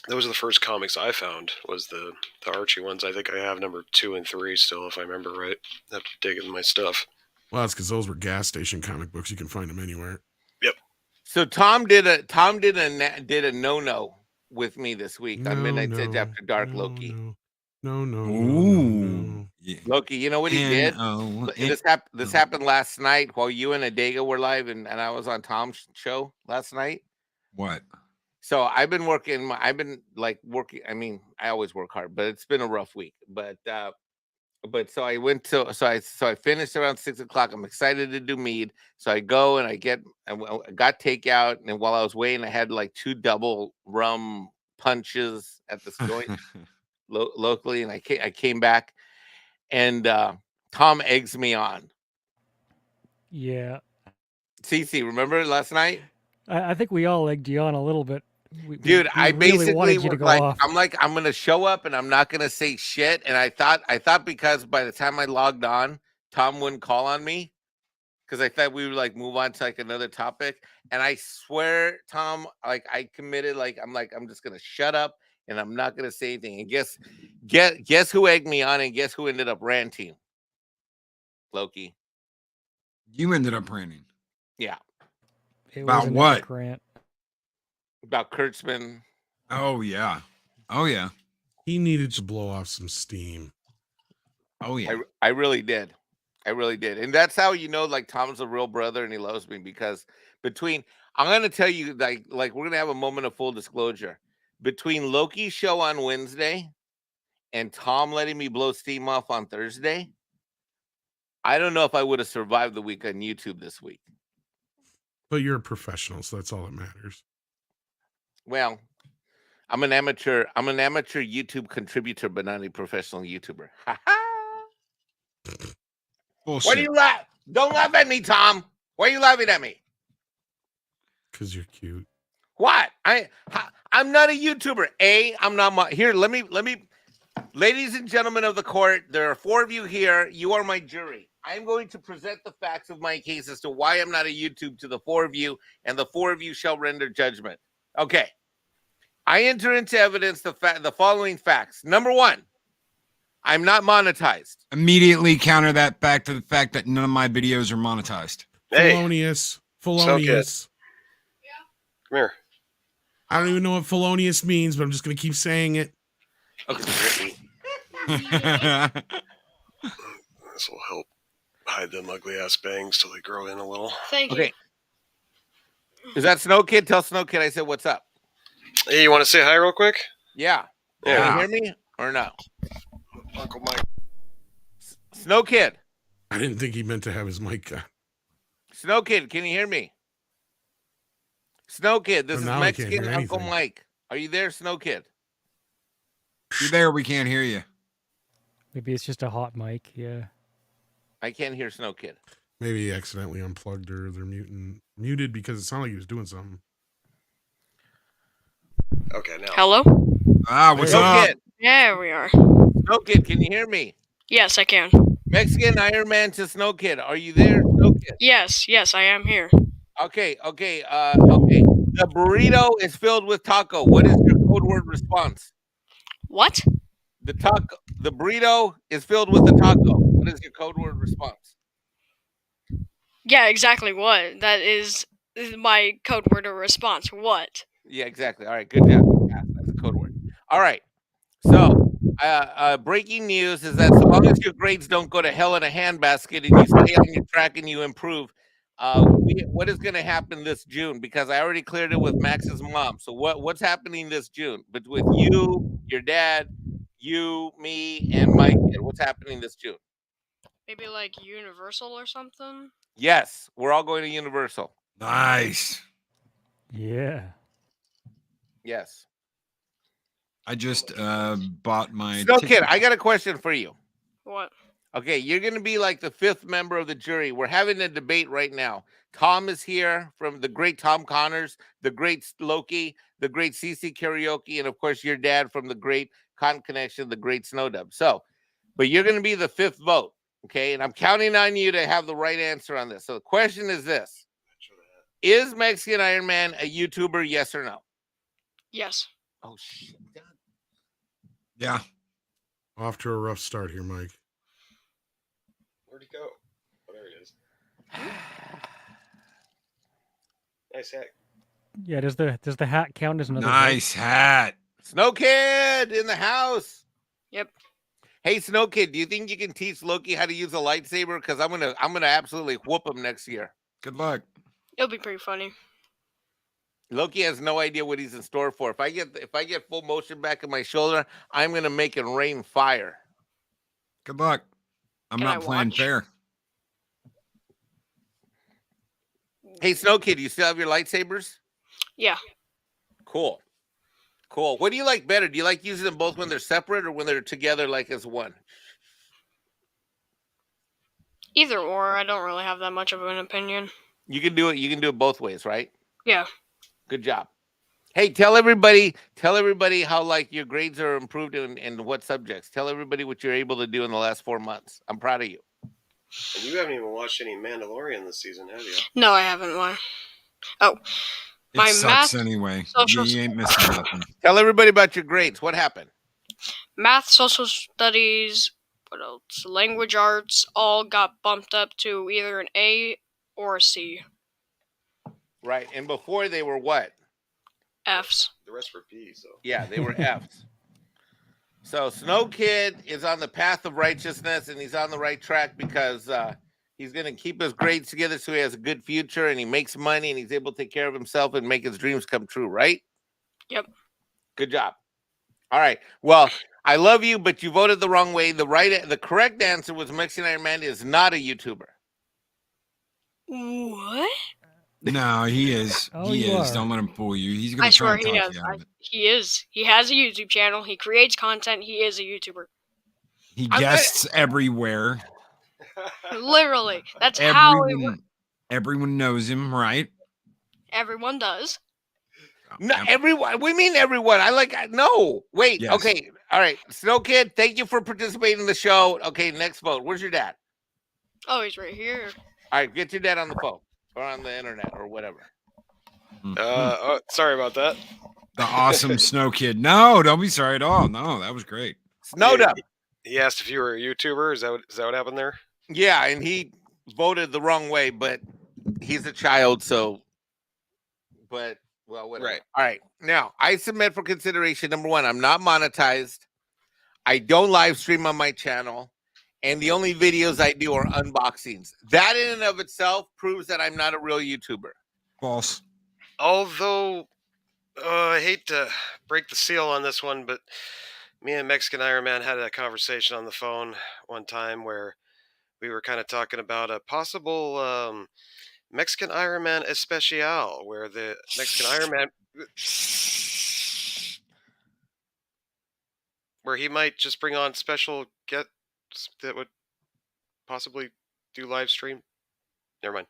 S5: Those are the first comics I found, was the Archie ones. I think I have number 2 and 3 still, if I remember right. I have to dig in my stuff.
S10: Well, that's because those were gas station comic books. You can find them anywhere.
S5: Yep.
S7: So Tom did a no with me this week on Midnight Edge After Dark. Loki.
S10: No.
S6: Yeah.
S7: Loki, you know what he did? This happened last night while you and Adega were live, and I was on Tom's show last night.
S6: What?
S7: So I've been working. I mean, I always work hard, but it's been a rough week. But so I went to I finished around 6 o'clock. I'm excited to do mead. So I go and I got takeout, and while I was waiting, I had like 2 double rum punches at this joint locally, and I came back, and Tom eggs me on.
S8: Yeah.
S7: Cece, remember last night?
S8: I think we all egged you on a little bit.
S7: Dude, I
S8: really
S7: basically
S8: wanted you to go off.
S7: I'm gonna show up and I'm not gonna say shit. And I thought because by the time I logged on, Tom wouldn't call on me, because I thought we would like move on to like another topic. And I swear, Tom, like I committed, I'm just gonna shut up and I'm not gonna say anything. And guess who egged me on, and guess who ended up ranting? Loki.
S6: You ended up ranting.
S7: Yeah.
S6: About what?
S8: Grant.
S7: About Kurtzman.
S6: Oh yeah.
S10: He needed to blow off some steam.
S6: Oh yeah.
S7: I really did. And that's how you know, like, Tom's a real brother and he loves me, because I'm gonna tell you, like we're gonna have a moment of full disclosure. Between Loki's show on Wednesday and Tom letting me blow steam off on Thursday, I don't know if I would have survived the week on YouTube this week.
S10: But you're a professional, so that's all that matters.
S7: Well, I'm an amateur YouTube contributor, but not a professional YouTuber.
S6: Bullshit.
S7: Why do you laugh? Don't laugh at me, Tom. Why are you laughing at me?
S10: Because you're cute.
S7: What? I'm not a YouTuber. I'm not here. Let me, ladies and gentlemen of the court, there are 4 of you here. You are my jury. I'm going to present the facts of my case as to why I'm not a YouTube to the 4 of you, and the 4 of you shall render judgment. Okay. I enter into evidence the following facts. Number 1, I'm not monetized.
S6: Immediately counter that back to the fact that none of my videos are monetized.
S5: Hey.
S10: Felonious.
S5: Come here.
S10: I don't even know what felonious means, but I'm just going to keep saying it.
S7: Okay.
S5: This will help hide them ugly ass bangs till they grow in a little.
S4: Thank you.
S7: Okay. Is that Snow Kid? Tell Snow Kid I said what's up.
S5: Hey, you want to say hi real quick?
S7: Yeah.
S5: Yeah.
S7: Can you hear me or no?
S5: Uncle Mike.
S7: Snow Kid.
S10: I didn't think he meant to have his mic on.
S7: Snow Kid, can you hear me? Snow Kid, this is
S10: now I can't
S7: Mexican
S10: hear
S7: Uncle
S10: anything.
S7: Mike. Are you there, Snow Kid?
S6: You there? We can't hear you.
S8: Maybe it's just a hot mic. Yeah.
S7: I can't hear Snow Kid.
S10: Maybe he accidentally unplugged or they're muted because it sounded like he was doing something.
S5: Okay, now.
S4: Hello?
S6: What's
S7: Snow
S6: up?
S7: Kid.
S4: Yeah, we are.
S7: Snow Kid, can you hear me?
S4: Yes, I can.
S7: Mexican Ironman to Snow Kid. Are you there, Snow Kid?
S4: Yes, I am here.
S7: Okay. The burrito is filled with taco. What is your code word response?
S4: What?
S7: The burrito is filled with the taco. What is your code word response?
S4: Yeah, exactly what? That is my code word or response. What?
S7: Yeah, exactly. All right, good job. That's a code word. All right. So, breaking news is that so long as your grades don't go to hell in a handbasket and you stay on your track and you improve, what is going to happen this June? Because I already cleared it with Max's mom. So what's happening this June? But with you, your dad, you, me, and my kid, what's happening this June?
S4: Maybe like Universal or something?
S7: Yes, we're all going to Universal.
S6: Nice.
S8: Yeah.
S7: Yes.
S6: I just bought my
S7: Snow
S6: ticket.
S7: Kid, I got a question for you.
S4: What?
S7: Okay, you're going to be like the fifth member of the jury. We're having a debate right now. Tom is here from the great Tom Connors, the great Loki, the great CC Karaoke, and of course your dad from the great Con Connection, the great Snowdub. So, but you're going to be the fifth vote, okay? And I'm counting on you to have the right answer on this. So the question is this. Is Mexican Ironman a YouTuber, yes or no?
S4: Yes.
S7: Oh, shit.
S6: Yeah.
S10: Off to a rough start here, Mike.
S5: Where'd he go? Oh, there he is. Nice hat.
S8: Yeah. Does the hat count as another?
S6: Nice hat.
S7: Snow Kid in the house.
S4: Yep.
S7: Hey, Snow Kid, do you think you can teach Loki how to use a lightsaber? Because I'm gonna absolutely whoop him next year.
S6: Good luck.
S4: It'll be pretty funny.
S7: Loki has no idea what he's in store for. If I get full motion back in my shoulder, I'm gonna make it rain fire.
S6: Good luck. I'm
S4: Can
S6: not
S4: I
S6: playing
S4: watch?
S6: fair.
S7: Hey, Snow Kid, you still have your lightsabers?
S4: Yeah.
S7: Cool. What do you like better? Do you like using them both when they're separate or when they're together like as one?
S4: Either or. I don't really have that much of an opinion.
S7: You can do it both ways, right?
S4: Yeah.
S7: Good job. Hey, tell everybody how like your grades are improved in what subjects. Tell everybody what you're able to do in the last 4 months. I'm proud of you.
S5: And you haven't even watched any Mandalorian this season, have you?
S4: No, I haven't. Why? Oh.
S6: It
S4: My
S6: sucks
S4: math,
S6: anyway.
S4: social
S6: You ain't missing nothing.
S7: Tell everybody about your grades. What happened?
S4: math, social studies, what else? Language arts all got bumped up to either an A or a C.
S7: Right. And before they were what?
S4: Fs.
S5: The rest were P's, though.
S7: Yeah, they were Fs. So Snow Kid is on the path of righteousness, and he's on the right track because he's going to keep his grades together so he has a good future, and he makes money, and he's able to take care of himself and make his dreams come true, right?
S4: Yep.
S7: Good job. All right. Well, I love you, but you voted the wrong way. The correct answer was Mexican Ironman is not a YouTuber.
S4: What?
S6: No, he is.
S8: Oh,
S6: he
S8: you
S6: is.
S8: are.
S6: Don't let him fool you. He's gonna
S4: I
S6: try
S4: swear
S6: and
S4: he
S6: talk
S4: has.
S6: you out of it.
S4: He is. He has a YouTube channel. He creates content. He is a YouTuber.
S6: He guests everywhere.
S4: Literally. That's how it works.
S6: Everyone knows him, right?
S4: Everyone does.
S7: No, everyone. We mean everyone. No. Wait.
S6: Yes.
S7: Okay. All right. Snow Kid, thank you for participating in the show. Okay. Next vote. Where's your dad?
S4: Oh, he's right here.
S7: All right. Get your dad on the phone or on the internet or whatever.
S5: Sorry about that.
S6: The awesome Snow Kid. No, don't be sorry at all. No, that was great.
S7: Snowed up.
S5: He asked if you were a YouTuber. Is that what happened there?
S7: Yeah, and he voted the wrong way, but he's a child, so. But well, whatever.
S5: Right.
S7: All right. Now I submit for consideration. Number one, I'm not monetized. I don't live stream on my channel, and the only videos I do are unboxings. That in and of itself proves that I'm not a real YouTuber.
S6: False.
S5: Although, I hate to break the seal on this one, but me and Mexican Ironman had a conversation on the phone one time where we were kind of talking about a possible Mexican Ironman Especial, where the Mexican Ironman, where he might just bring on special guests that would possibly do live stream. Never mind.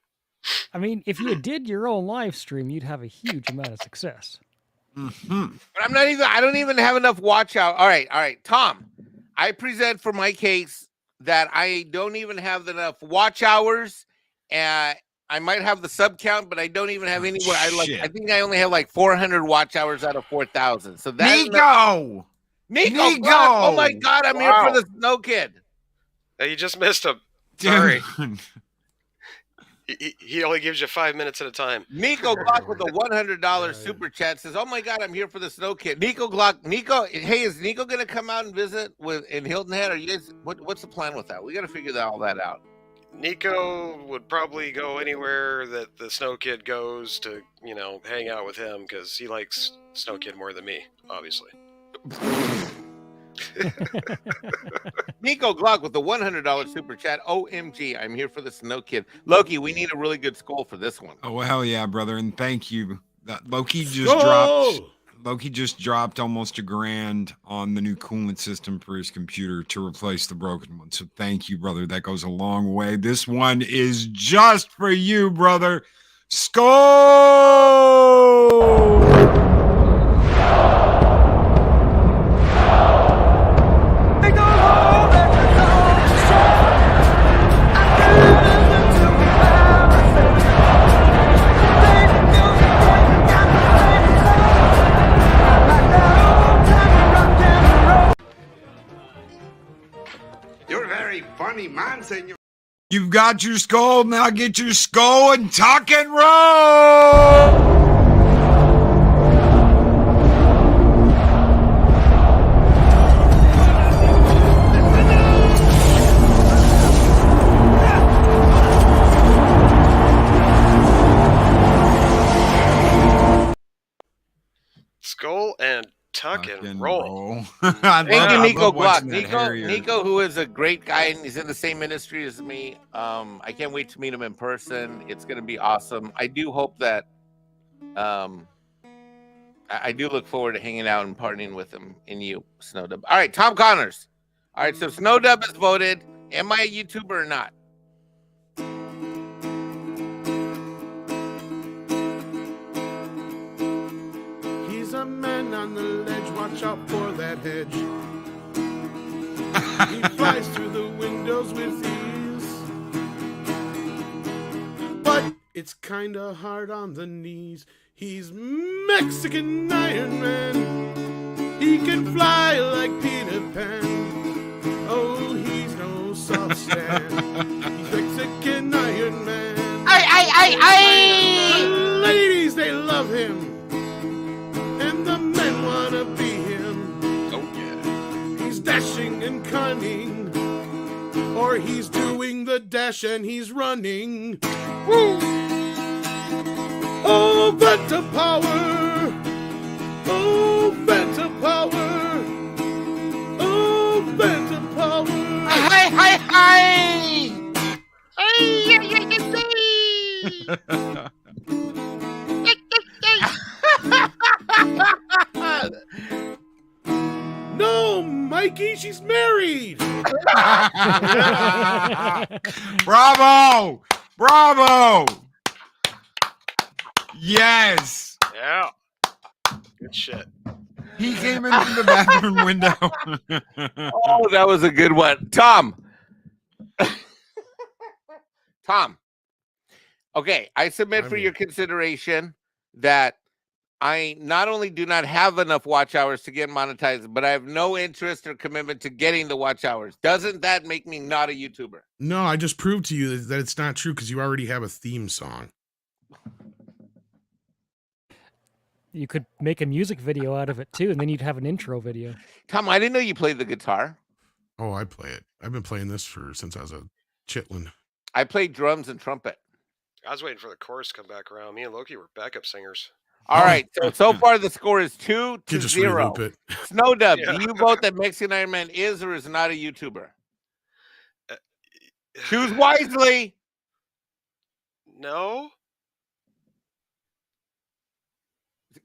S8: I mean, if you did your own live stream, you'd have a huge amount of success.
S6: Mm-hmm.
S7: But I don't even have enough watch out. All right. Tom, I present for my case that I don't even have enough watch hours. I might have the sub count, but I don't even have anywhere. I think I only have like 400 watch hours out of 4,000. So that's
S6: Nico!
S7: Oh my God, I'm here for the Snow Kid.
S5: You just missed him. Sorry. He only gives you 5 minutes at a time.
S7: Nico Glock with a $100 super chat says, "Oh my God, I'm here for the Snow Kid." Nico Glock, hey, is Nico gonna come out and visit in Hilton Head? Are you guys? What's the plan with that? We got to figure all that out.
S5: Nico would probably go anywhere that the Snow Kid goes to, hang out with him because he likes Snow Kid more than me, obviously.
S7: Nico Glock with the $100 super chat. OMG, I'm here for the Snow Kid. Loki, we need a really good skull for this one.
S6: Oh, hell yeah, brother. And thank you. Loki just dropped almost $1,000 on the new coolant system for his computer to replace the broken one. So thank you, brother. That goes a long way. This one is just for you, brother. Skull!
S11: You're a very funny man, senor.
S6: You've got your skull, now get your skull and tuck and roll!
S5: Skull and tuck and roll.
S7: Thank you, Nico Glock. Nico, who is a great guy, and he's in the same industry as me. I can't wait to meet him in person. It's going to be awesome. I do hope that. I do look forward to hanging out and partnering with him and you, Snowdub. All right, Tom Connors. All right, so Snowdub is voted. Am I a YouTuber or not?
S10: He's a man on the ledge, watch out for that hedge. He flies through the windows with ease, but it's kinda hard on the knees. He's Mexican Ironman. He can fly like Peter Pan. Oh, he's no soft stand. He's Mexican Ironman. The ladies, they love him. And the men wanna be him.
S5: Oh, yeah.
S10: He's dashing and cunning. Or he's doing the dash and he's running. Woo! Oh, Venta Power! Oh, Venta Power! Oh, Venta Power!
S7: Hi!
S10: No, Mikey, she's married!
S6: Bravo! Bravo! Yes!
S5: Yeah. Good shit.
S6: He came in through the bathroom window.
S7: Oh, that was a good one. Tom. Okay, I submit for your consideration that I not only do not have enough watch hours to get monetized, but I have no interest or commitment to getting the watch hours. Doesn't that make me not a YouTuber?
S10: No, I just proved to you that it's not true because you already have a theme song.
S8: You could make a music video out of it too, and then you'd have an intro video.
S7: Tom, I didn't know you played the guitar.
S10: Oh, I play it. I've been playing this since I was a chitlin.
S7: I played drums and trumpet.
S5: I was waiting for the chorus to come back around. Me and Loki were backup singers.
S7: All right, so far the score is 2-0. Snow Dub, do you vote that Mexican Ironman is or is not a YouTuber? Choose wisely.
S5: No.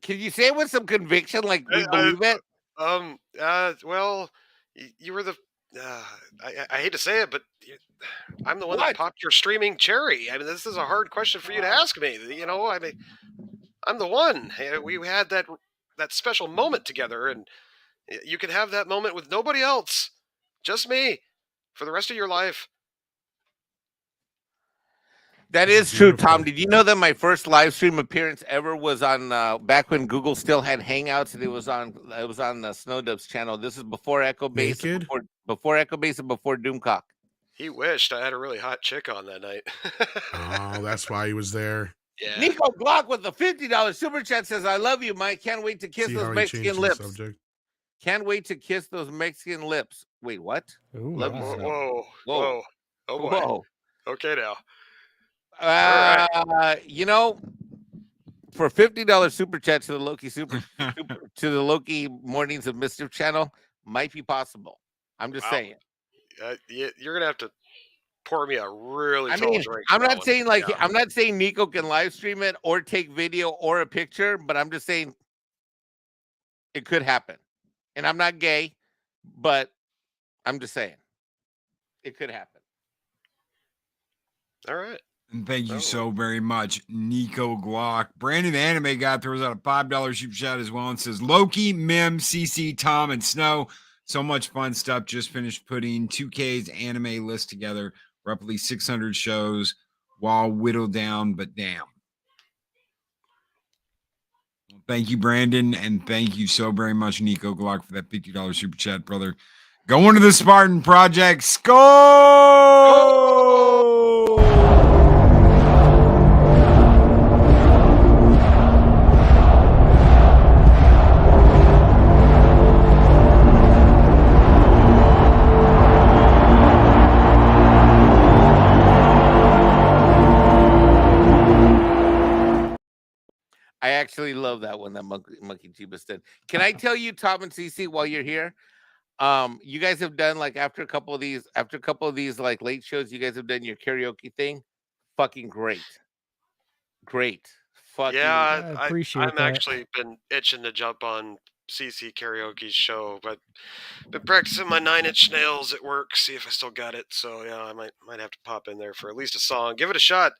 S7: Can you say it with some conviction, like we believe it?
S5: Well, you were the. I hate to say it, but I'm the one that popped your streaming cherry. I mean, this is a hard question for you to ask me. You know, I mean, I'm the one. We had that special moment together, and you can have that moment with nobody else, just me, for the rest of your life.
S7: That is true, Tom. Did you know that my first live stream appearance ever was on back when Google still had Hangouts, and it was on the Snow Dub's channel. This is before Echo Base, before Echo Base, and before Doomcock.
S5: He wished I had a really hot chick on that night.
S10: Oh, that's why he was there.
S5: Yeah.
S7: Nico Glock with the $50 super chat says, "I love you, Mike. Can't wait to kiss those Mexican lips. Can't wait to kiss those Mexican lips." Wait, what?
S8: Ooh,
S5: whoa. Oh boy.
S7: Whoa.
S5: Okay, now.
S7: You know, for $50 super chat to the Loki to the Loki Mornings of Mischief channel might be possible. I'm just saying.
S5: You're gonna have to pour me a really tall drink.
S7: I'm not saying I'm not saying Nico can live stream it or take video or a picture, but I'm just saying it could happen. And I'm not gay, but I'm just saying it could happen.
S5: All right.
S6: And thank you so very much, Nico Glock. Brandon the Anime Guy throws out a $5 super chat as well and says, Loki, Mim, CC, Tom, and Snow. So much fun stuff. Just finished putting 2K's anime list together. Roughly 600 shows while whittled down, but damn. Thank you, Brandon. And thank you so very much, Nico Glock, for that $50 super chat, brother. Going to the Spartan Project. Skull!
S7: I actually love that one that Monkey Jeebus did. Can I tell you, Tom and CC, while you're here, you guys have done like after a couple of these like late shows, you guys have done your karaoke thing. Fucking great. Fucking
S5: yeah,
S8: I appreciate
S5: I'm
S8: that.
S5: actually been itching to jump on CC Karaoke's show, but been practicing my 9-inch nails at work, see if I still got it. So yeah, I might have to pop in there for at least a song. Give it a shot.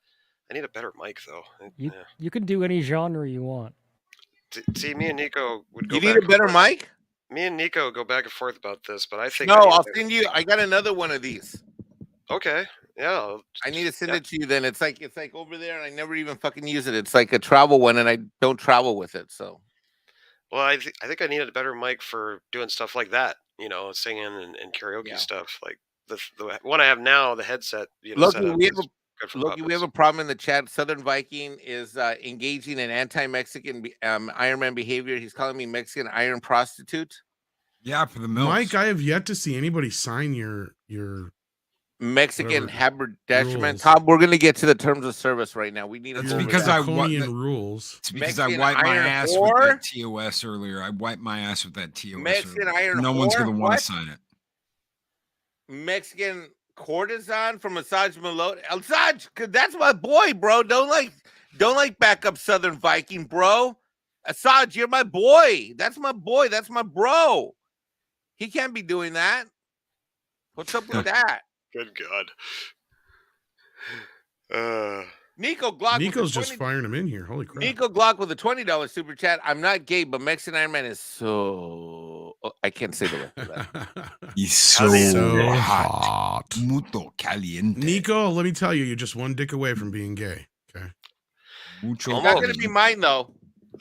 S5: I need a better mic though.
S8: You can do any genre you want.
S5: See, me and Nico would go.
S7: You need a better mic?
S5: Me and Nico go back and forth about this, but I think
S7: I'll send you. I got another one of these.
S5: Okay. Yeah.
S7: I need to send it to you. Then it's like over there, and I never even fucking use it. It's like a travel one, and I don't travel with it. So.
S5: Well, I think I needed a better mic for doing stuff like that. You know, singing and karaoke stuff. Like the one I have now, the headset.
S7: Look, we have a problem in the chat. Southern Viking is engaging in anti-Mexican Ironman behavior. He's calling me Mexican iron prostitute.
S6: Yeah, for the milk.
S10: Mike, I have yet to see anybody sign your
S7: Mexican haberdashment. Tom, we're gonna get to the terms of service right now. We need
S10: rules. It's because
S6: Mexican I wiped my ass with that TOS earlier. I wiped my ass with that TOS.
S7: Mexican iron.
S6: No one's gonna want to sign it.
S7: Mexican courtesan from Asaj Malone. Asaj, that's my boy, bro. Don't back up Southern Viking, bro. Asaj, you're my boy. That's my boy. That's my bro. He can't be doing that. What's up with that?
S5: Good God.
S7: Nico Glock.
S10: Nico's just firing him in here. Holy crap.
S7: Nico Glock with a $20 super chat. I'm not gay, but Mexican Ironman is so... I can't say the rest of that.
S6: He's so hot. Mucho caliente.
S10: Nico, let me tell you, you're just one dick away from being gay. Okay.
S7: It's not going to be mine, though.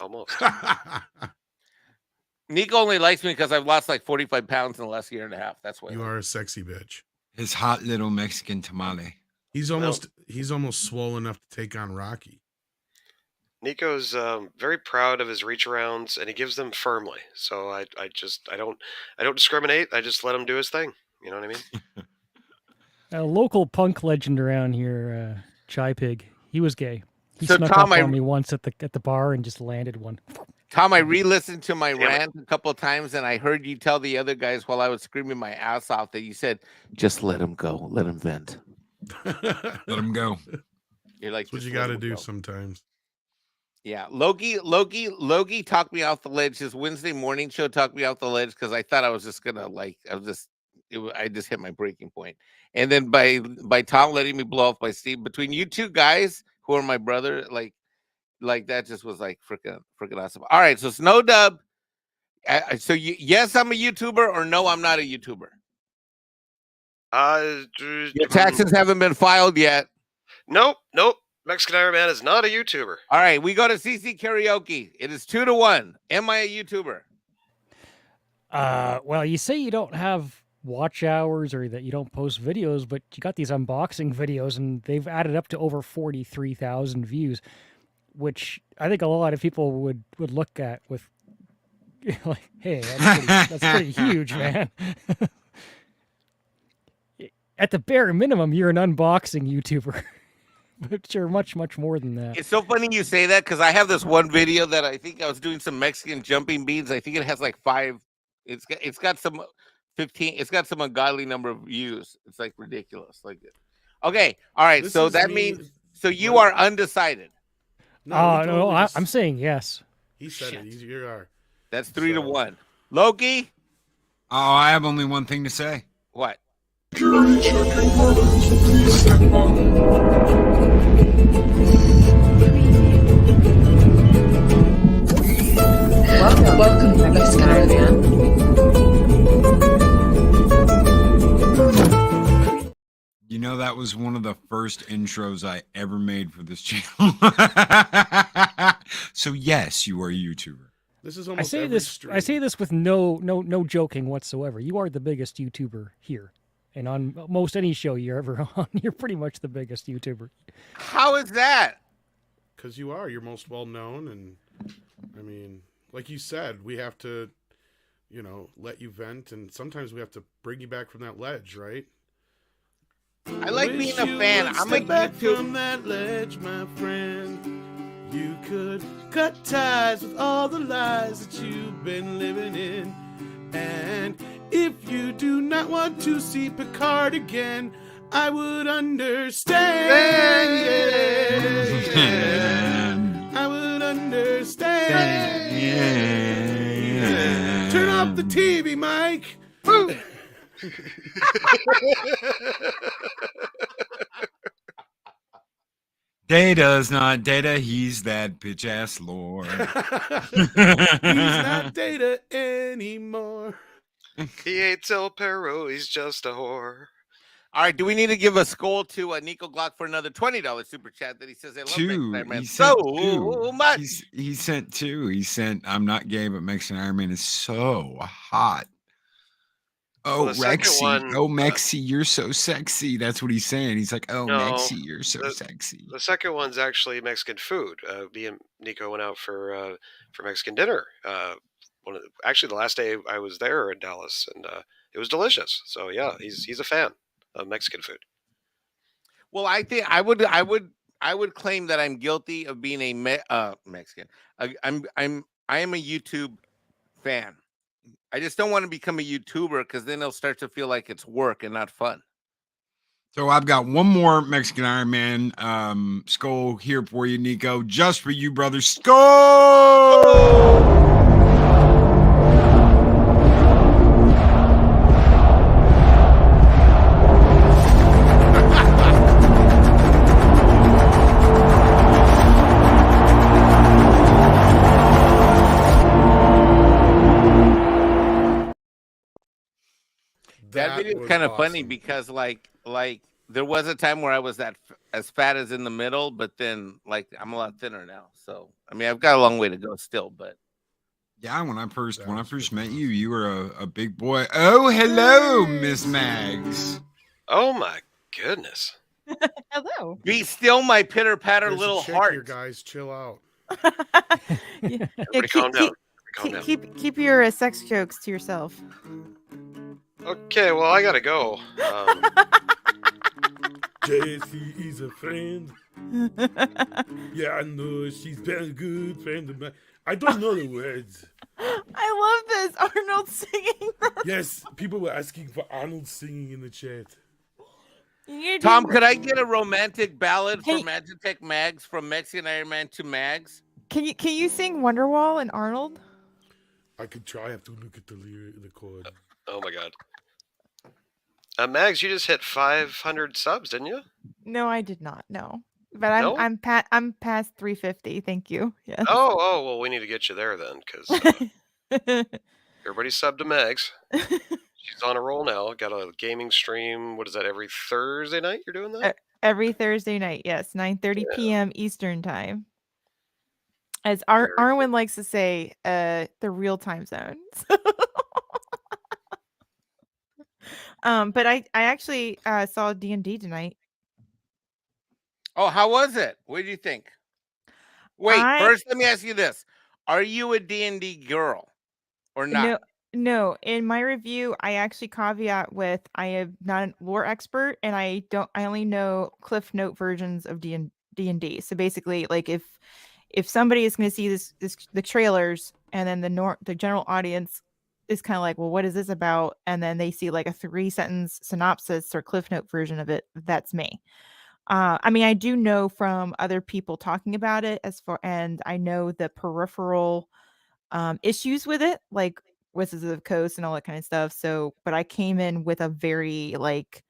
S5: Almost.
S7: Nico only likes me because I've lost like 45 pounds in the last year and a half. That's why.
S10: You are a sexy bitch.
S6: His hot little Mexican tamale.
S10: He's almost swollen enough to take on Rocky.
S5: Nico's very proud of his reach arounds, and he gives them firmly. So I don't discriminate. I just let him do his thing. You know what I mean?
S8: A local punk legend around here, Chai Pig. He was gay. He
S7: So,
S8: snuck
S7: Tom,
S8: up on me once at the bar and just landed one.
S7: Tom, I re-listened to my rant a couple of times, and I heard you tell the other guys while I was screaming my ass off that you said, "Just let him go, let him vent,
S6: let him go."
S7: You're like,
S10: that's what you got to do sometimes.
S7: Yeah, Loki talked me off the ledge. His Wednesday morning show talked me off the ledge because I thought I was just gonna I just hit my breaking point. And then by Tom letting me blow off by Steve, between you two guys who are my brother, like that just was like freaking awesome. All right, so Snow Dub. So yes, I'm a YouTuber, or no, I'm not a YouTuber. Your taxes haven't been filed yet.
S5: Nope. Mexican Ironman is not a YouTuber.
S7: All right, we go to CC Karaoke. It is 2-1. Am I a YouTuber?
S8: Well, you say you don't have watch hours or that you don't post videos, but you got these unboxing videos, and they've added up to over 43,000 views, which I think a lot of people would look at with like, hey, that's pretty huge, man. At the bare minimum, you're an unboxing YouTuber. But you're much, much more than that.
S7: It's so funny you say that because I have this one video that I think I was doing some Mexican jumping beans. I think it has like 5. It's got some 15. It's got some ungodly number of views. It's like ridiculous. Like, okay, all right. So that means you are undecided.
S8: No, I'm saying yes.
S10: He said it. You are.
S7: That's 3-1. Loki.
S6: Oh, I have only one thing to say.
S7: What?
S9: Welcome to Mexican Ironman.
S6: You know, that was one of the first intros I ever made for this channel. So yes, you are a YouTuber.
S10: This is almost
S8: I say this with no joking whatsoever. You are the biggest YouTuber here. And on most any show you're ever on, you're pretty much the biggest YouTuber.
S7: How is that?
S10: Because you are. You're most well known, and I mean, like you said, we have to, let you vent, and sometimes we have to bring you back from that ledge, right?
S7: I like being a fan. I'm a
S10: back from that ledge, my friend. You could cut ties with all the lies that you've been living in, and if you do not want to see Picard again, I would understand. I would understand. Turn off the TV, Mike.
S6: Data's not Data, he's that bitch ass lord.
S10: He's not Data anymore.
S5: He ain't El Perro, he's just a whore.
S7: All right, do we need to give a skull to Nico Glock for another $20 super chat that he says I love Mexican Ironman so much?
S6: He sent 2. He sent, I'm not gay, but Mexican Ironman is so hot. Oh, Rexy. Oh, Mexi, you're so sexy. That's what he's saying. He's like, oh, no, Mexi, you're so sexy.
S5: The second one's actually Mexican food. Me and Nico went out for Mexican dinner. Actually, the last day I was there in Dallas, and it was delicious. So yeah, he's a fan of Mexican food.
S7: Well, I think I would claim that I'm guilty of being a Mexican. I am a YouTube fan. I just don't want to become a YouTuber because then it'll start to feel like it's work and not fun.
S6: So I've got one more Mexican Ironman skull here for you, Nico. Just for you, brother. Skull!
S7: That video is kind of funny because like there was a time where I was as fat as in the middle, but then like I'm a lot thinner now. So I mean, I've got a long way to go still, but
S6: Yeah, when I first met you, you were a big boy. Oh, hello, Miss Mags.
S5: Oh my goodness.
S12: Hello.
S7: Be still, my pitter patter
S10: There's
S7: little
S10: a chick
S7: heart.
S10: here, guys. Chill out.
S5: Everybody calm down. Calm down.
S12: Keep your sex jokes to yourself.
S5: Okay, well, I gotta go.
S13: Jessie is a friend. Yeah, I know she's been a good friend of mine. I don't know the words.
S12: I love this. Arnold singing.
S13: Yes, people were asking for Arnold singing in the chat.
S7: Tom, could I get a romantic ballad for Magitech Mags from Mexican Ironman to Mags?
S12: Can you sing Wonderwall and Arnold?
S13: I could try. I have to look at the chord.
S5: Oh my god. Mags, you just hit 500 subs, didn't you?
S12: No, I did not. No, but I'm past 350. Thank you. Yes.
S5: Oh, well, we need to get you there then, because everybody sub to Mags. She's on a roll now. Got a gaming stream. What is that? Every Thursday night you're doing that?
S12: Every Thursday night. Yes, 9:30 p.m. Eastern time. As Arwen likes to say, the real time zone. But I actually saw D&D tonight.
S7: Oh, how was it? What did you think? Wait, first let me ask you this. Are you a D&D girl or not?
S12: No. In my review, I actually caveat with I am not a lore expert and I only know Cliff Note versions of D&D. So basically, like if somebody is going to see the trailers and then the general audience is kind of like, well, what is this about? And then they see like a 3-sentence synopsis or Cliff Note version of it. That's me. I mean, I do know from other people talking about it and I know the peripheral issues with it, like Wizards of the Coast and all that kind of stuff. So, but I came in with a very like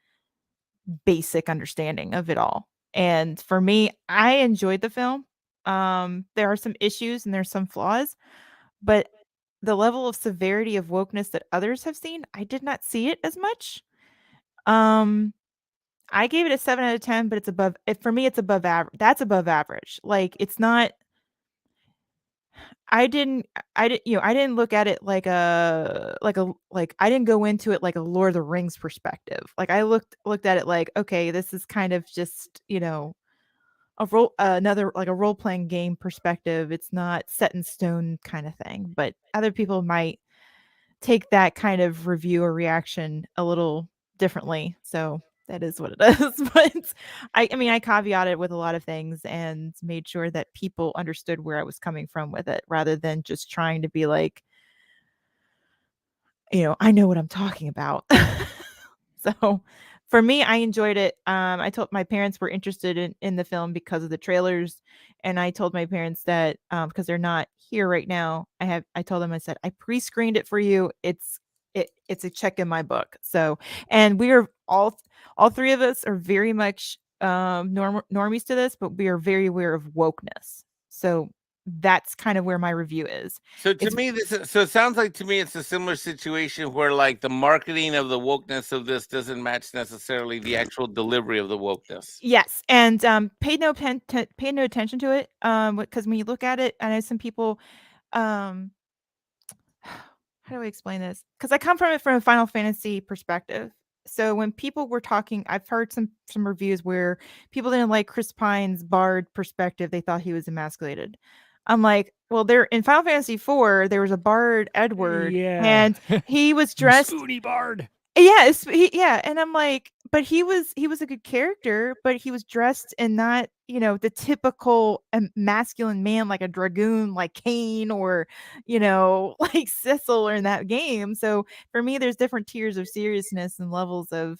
S12: basic understanding of it all. And for me, I enjoyed the film. There are some issues and there's some flaws, but the level of severity of wokeness that others have seen, I did not see it as much. I gave it a 7 out of 10, but for me, it's above average. That's above average. Like it's not, I didn't look at it like I didn't go into it like a Lord of the Rings perspective. Like I looked at it like, okay, this is kind of just, another like a role-playing game perspective. It's not set in stone kind of thing, but other people might take that kind of review or reaction a little differently. So that is what it is. But I mean, I caveated with a lot of things and made sure that people understood where I was coming from with it rather than just trying to be like, I know what I'm talking about. So for me, I enjoyed it. I told my parents were interested in the film because of the trailers. And I told my parents that because they're not here right now, I told them, I said, I pre-screened it for you. It's a check in my book. So, and we are all three of us are very much normies to this, but we are very aware of wokeness. So that's kind of where my review is.
S7: So to me, it sounds like to me it's a similar situation where like the marketing of the wokeness of this doesn't match necessarily the actual delivery of the wokeness.
S12: Yes, and paid no attention to it because when you look at it, I know some people. How do I explain this? Because I come from a Final Fantasy perspective. So when people were talking, I've heard some reviews where people didn't like Chris Pine's bard perspective. They thought he was emasculated. I'm like, well, there in Final Fantasy IV, there was a bard, Edward, and he was dressed
S8: Spoony bard.
S12: Yes, and I'm like, but he was a good character, but he was dressed in not, the typical masculine man like a dragoon, like Kane or, like Cecil in that game. So for me, there's different tiers of seriousness and levels of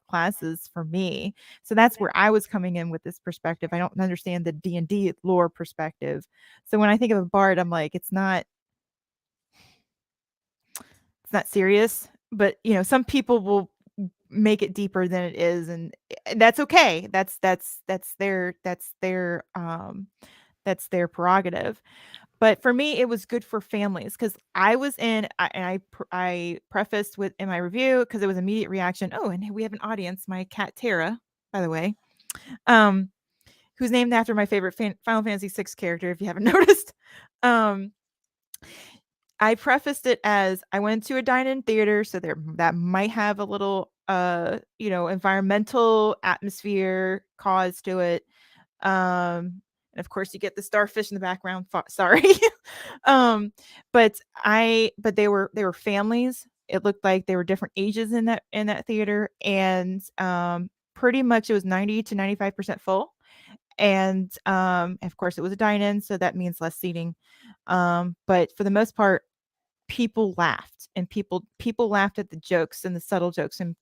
S12: classes for me. So that's where I was coming in with this perspective. I don't understand the D&D lore perspective. So when I think of a bard, I'm like, it's not serious. But some people will make it deeper than it is, and that's okay. That's their prerogative. But for me, it was good for families because I was in, and I prefaced with in my review because it was immediate reaction. Oh, and we have an audience. My cat Tara by the way, um, who's named after my favorite Final Fantasy VI character, if you haven't noticed. I prefaced it as I went to a dine-in theater, so that might have a little, environmental atmosphere cause to it. And of course, you get the starfish in the background. Sorry, um, but they were families. It looked like they were different ages in that theater, and pretty much it was 90 to 95% full. And of course, it was a dine-in, so that means less seating. But for the most part, people laughed, and people laughed at the jokes and the subtle jokes, and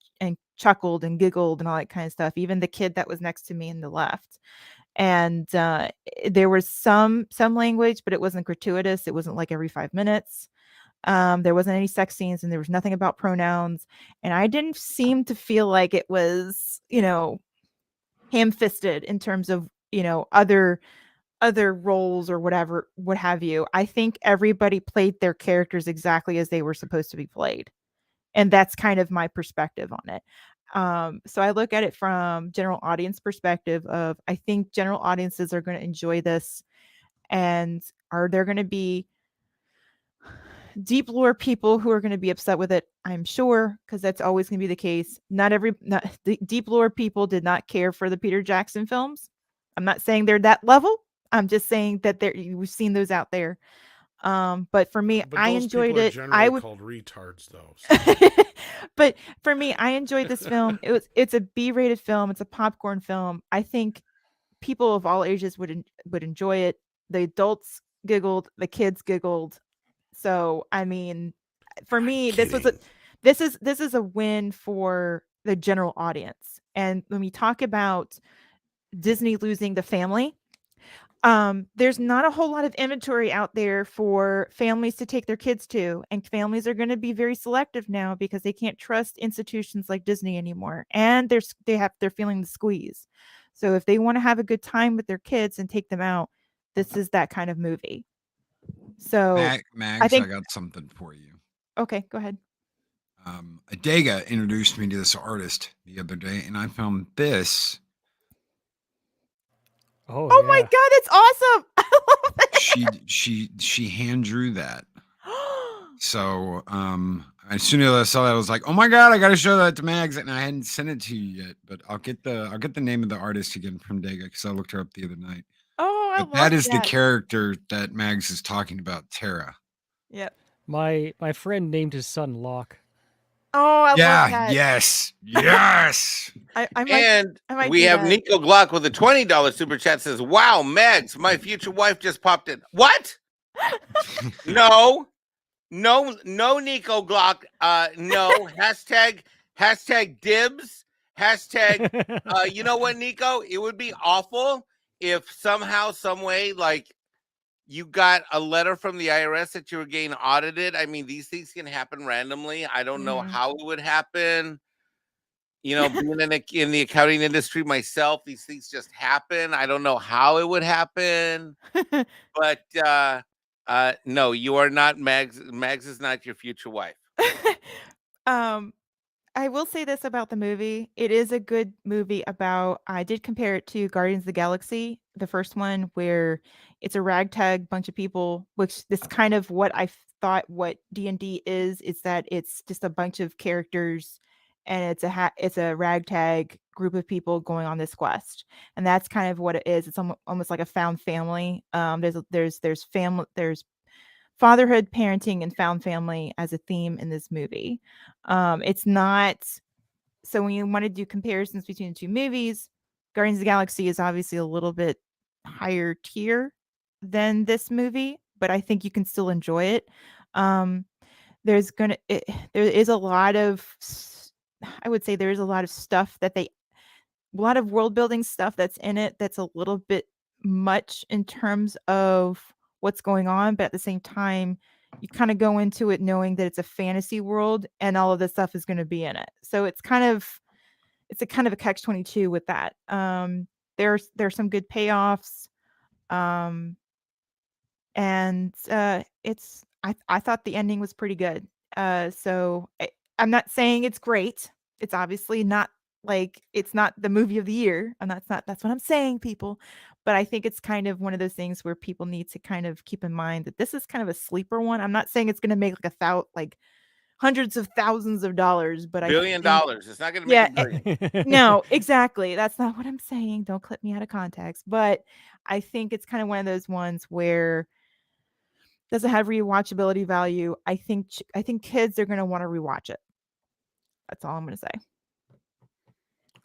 S12: chuckled and giggled and all that kind of stuff. Even the kid that was next to me in the left. And there was some language, but it wasn't gratuitous. It wasn't like every 5 minutes. There wasn't any sex scenes, and there was nothing about pronouns. And I didn't seem to feel like it was, ham-fisted in terms of, other roles or whatever, what have you. I think everybody played their characters exactly as they were supposed to be played. And that's kind of my perspective on it. So I look at it from general audience perspective of, I think general audiences are going to enjoy this. And are there going to be deep lore people who are going to be upset with it? I'm sure, because that's always going to be the case. Not the deep lore people did not care for the Peter Jackson films. I'm not saying they're that level. I'm just saying that we've seen those out there. But for me,
S10: But
S12: I
S10: those
S12: enjoyed
S10: people are
S12: it.
S10: generally called retards, though. So.
S12: But for me, I enjoyed this film. It's a B-rated film. It's a popcorn film. I think people of all ages would enjoy it. The adults giggled, the kids giggled. So I mean, for me, this is a win for the general audience. And when we talk about Disney losing the family, there's not a whole lot of inventory out there for families to take their kids to, and families are going to be very selective now because they can't trust institutions like Disney anymore, and they're feeling the squeeze. So if they want to have a good time with their kids and take them out, this is that kind of movie. So
S6: Mags, I got something for you.
S12: Okay, go ahead.
S6: Adega introduced me to this artist the other day, and I found this.
S8: Oh
S12: my god, that's awesome! I love it.
S6: She hand drew that. So as soon as I saw that, I was like, "Oh my god, I got to show that to Mags!" And I hadn't sent it to you yet, but I'll get the name of the artist again from Dega because I looked her up the other night.
S12: Oh, I love
S6: that is the character that Mags is talking about, Tara.
S12: Yep.
S8: My friend named his son Locke.
S12: Oh, I love that.
S6: Yes.
S7: We have Nico Glock with a $20 super chat says, "Wow, Mags, my future wife just popped in." What? No, Nico Glock. No. Hashtag dibs. Hashtag. You know what, Nico? It would be awful if somehow, some way, like you got a letter from the IRS that you were getting audited. I mean, these things can happen randomly. I don't know how it would happen. Being in the accounting industry myself, these things just happen. I don't know how it would happen. But no, you are not Mags. Mags is not your future wife.
S12: I will say this about the movie. It is a good movie I did compare it to Guardians of the Galaxy, the first one, where it's a ragtag bunch of people, which this kind of what I thought what D&D is that it's just a bunch of characters, and it's a ragtag group of people going on this quest. And that's kind of what it is. It's almost like a found family. There's fatherhood, parenting, and found family as a theme in this movie. It's not so when you want to do comparisons between the two movies, Guardians of the Galaxy is obviously a little bit higher tier than this movie, but I think you can still enjoy it. There is a lot of, I would say there is a lot of stuff a lot of world building stuff that's in it that's a little bit much in terms of what's going on, but at the same time, you kind of go into it knowing that it's a fantasy world and all of this stuff is going to be in it. So it's a kind of a catch-22 with that. There's some good payoffs. And I thought the ending was pretty good. So I'm not saying it's great. It's obviously not like it's not the movie of the year, and that's what I'm saying, people. But I think it's kind of one of those things where people need to kind of keep in mind that this is kind of a sleeper one. I'm not saying it's going to make like hundreds of thousands of dollars, but
S7: $1 billion. It's not going to make
S12: yeah,
S7: $1 billion.
S12: no, exactly. That's not what I'm saying. Don't clip me out of context. But I think it's kind of one of those ones where does it have rewatchability value? I think kids are going to want to rewatch it. That's all I'm going to say.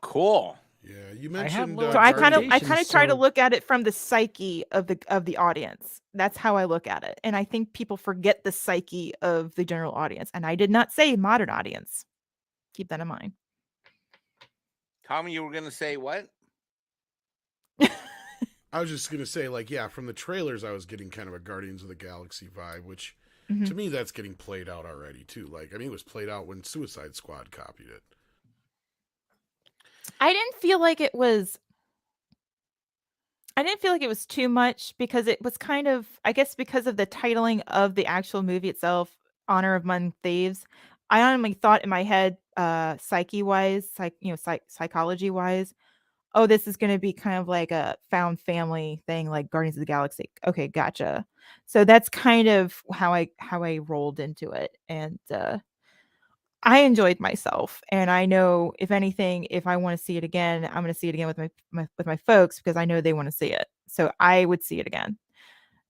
S7: Cool.
S10: Yeah, you mentioned.
S12: So I kind of try to look at it from the psyche of the audience. That's how I look at it, and I think people forget the psyche of the general audience. And I did not say modern audience. Keep that in mind.
S7: Tommy, you were gonna say what?
S10: I was just gonna say, like, yeah, from the trailers, I was getting kind of a Guardians of the Galaxy vibe, which to me that's getting played out already too. Like, I mean, it was played out when Suicide Squad copied it.
S12: I didn't feel like it was too much because it was kind of, I guess, because of the titling of the actual movie itself, Honor Among Thieves. I honestly thought in my head, psychology-wise, oh, this is going to be kind of like a found family thing, like Guardians of the Galaxy. Okay, gotcha. So that's kind of how I rolled into it, and I enjoyed myself, and I know if anything, if I want to see it again, I'm going to see it again with my folks because I know they want to see it. So I would see it again.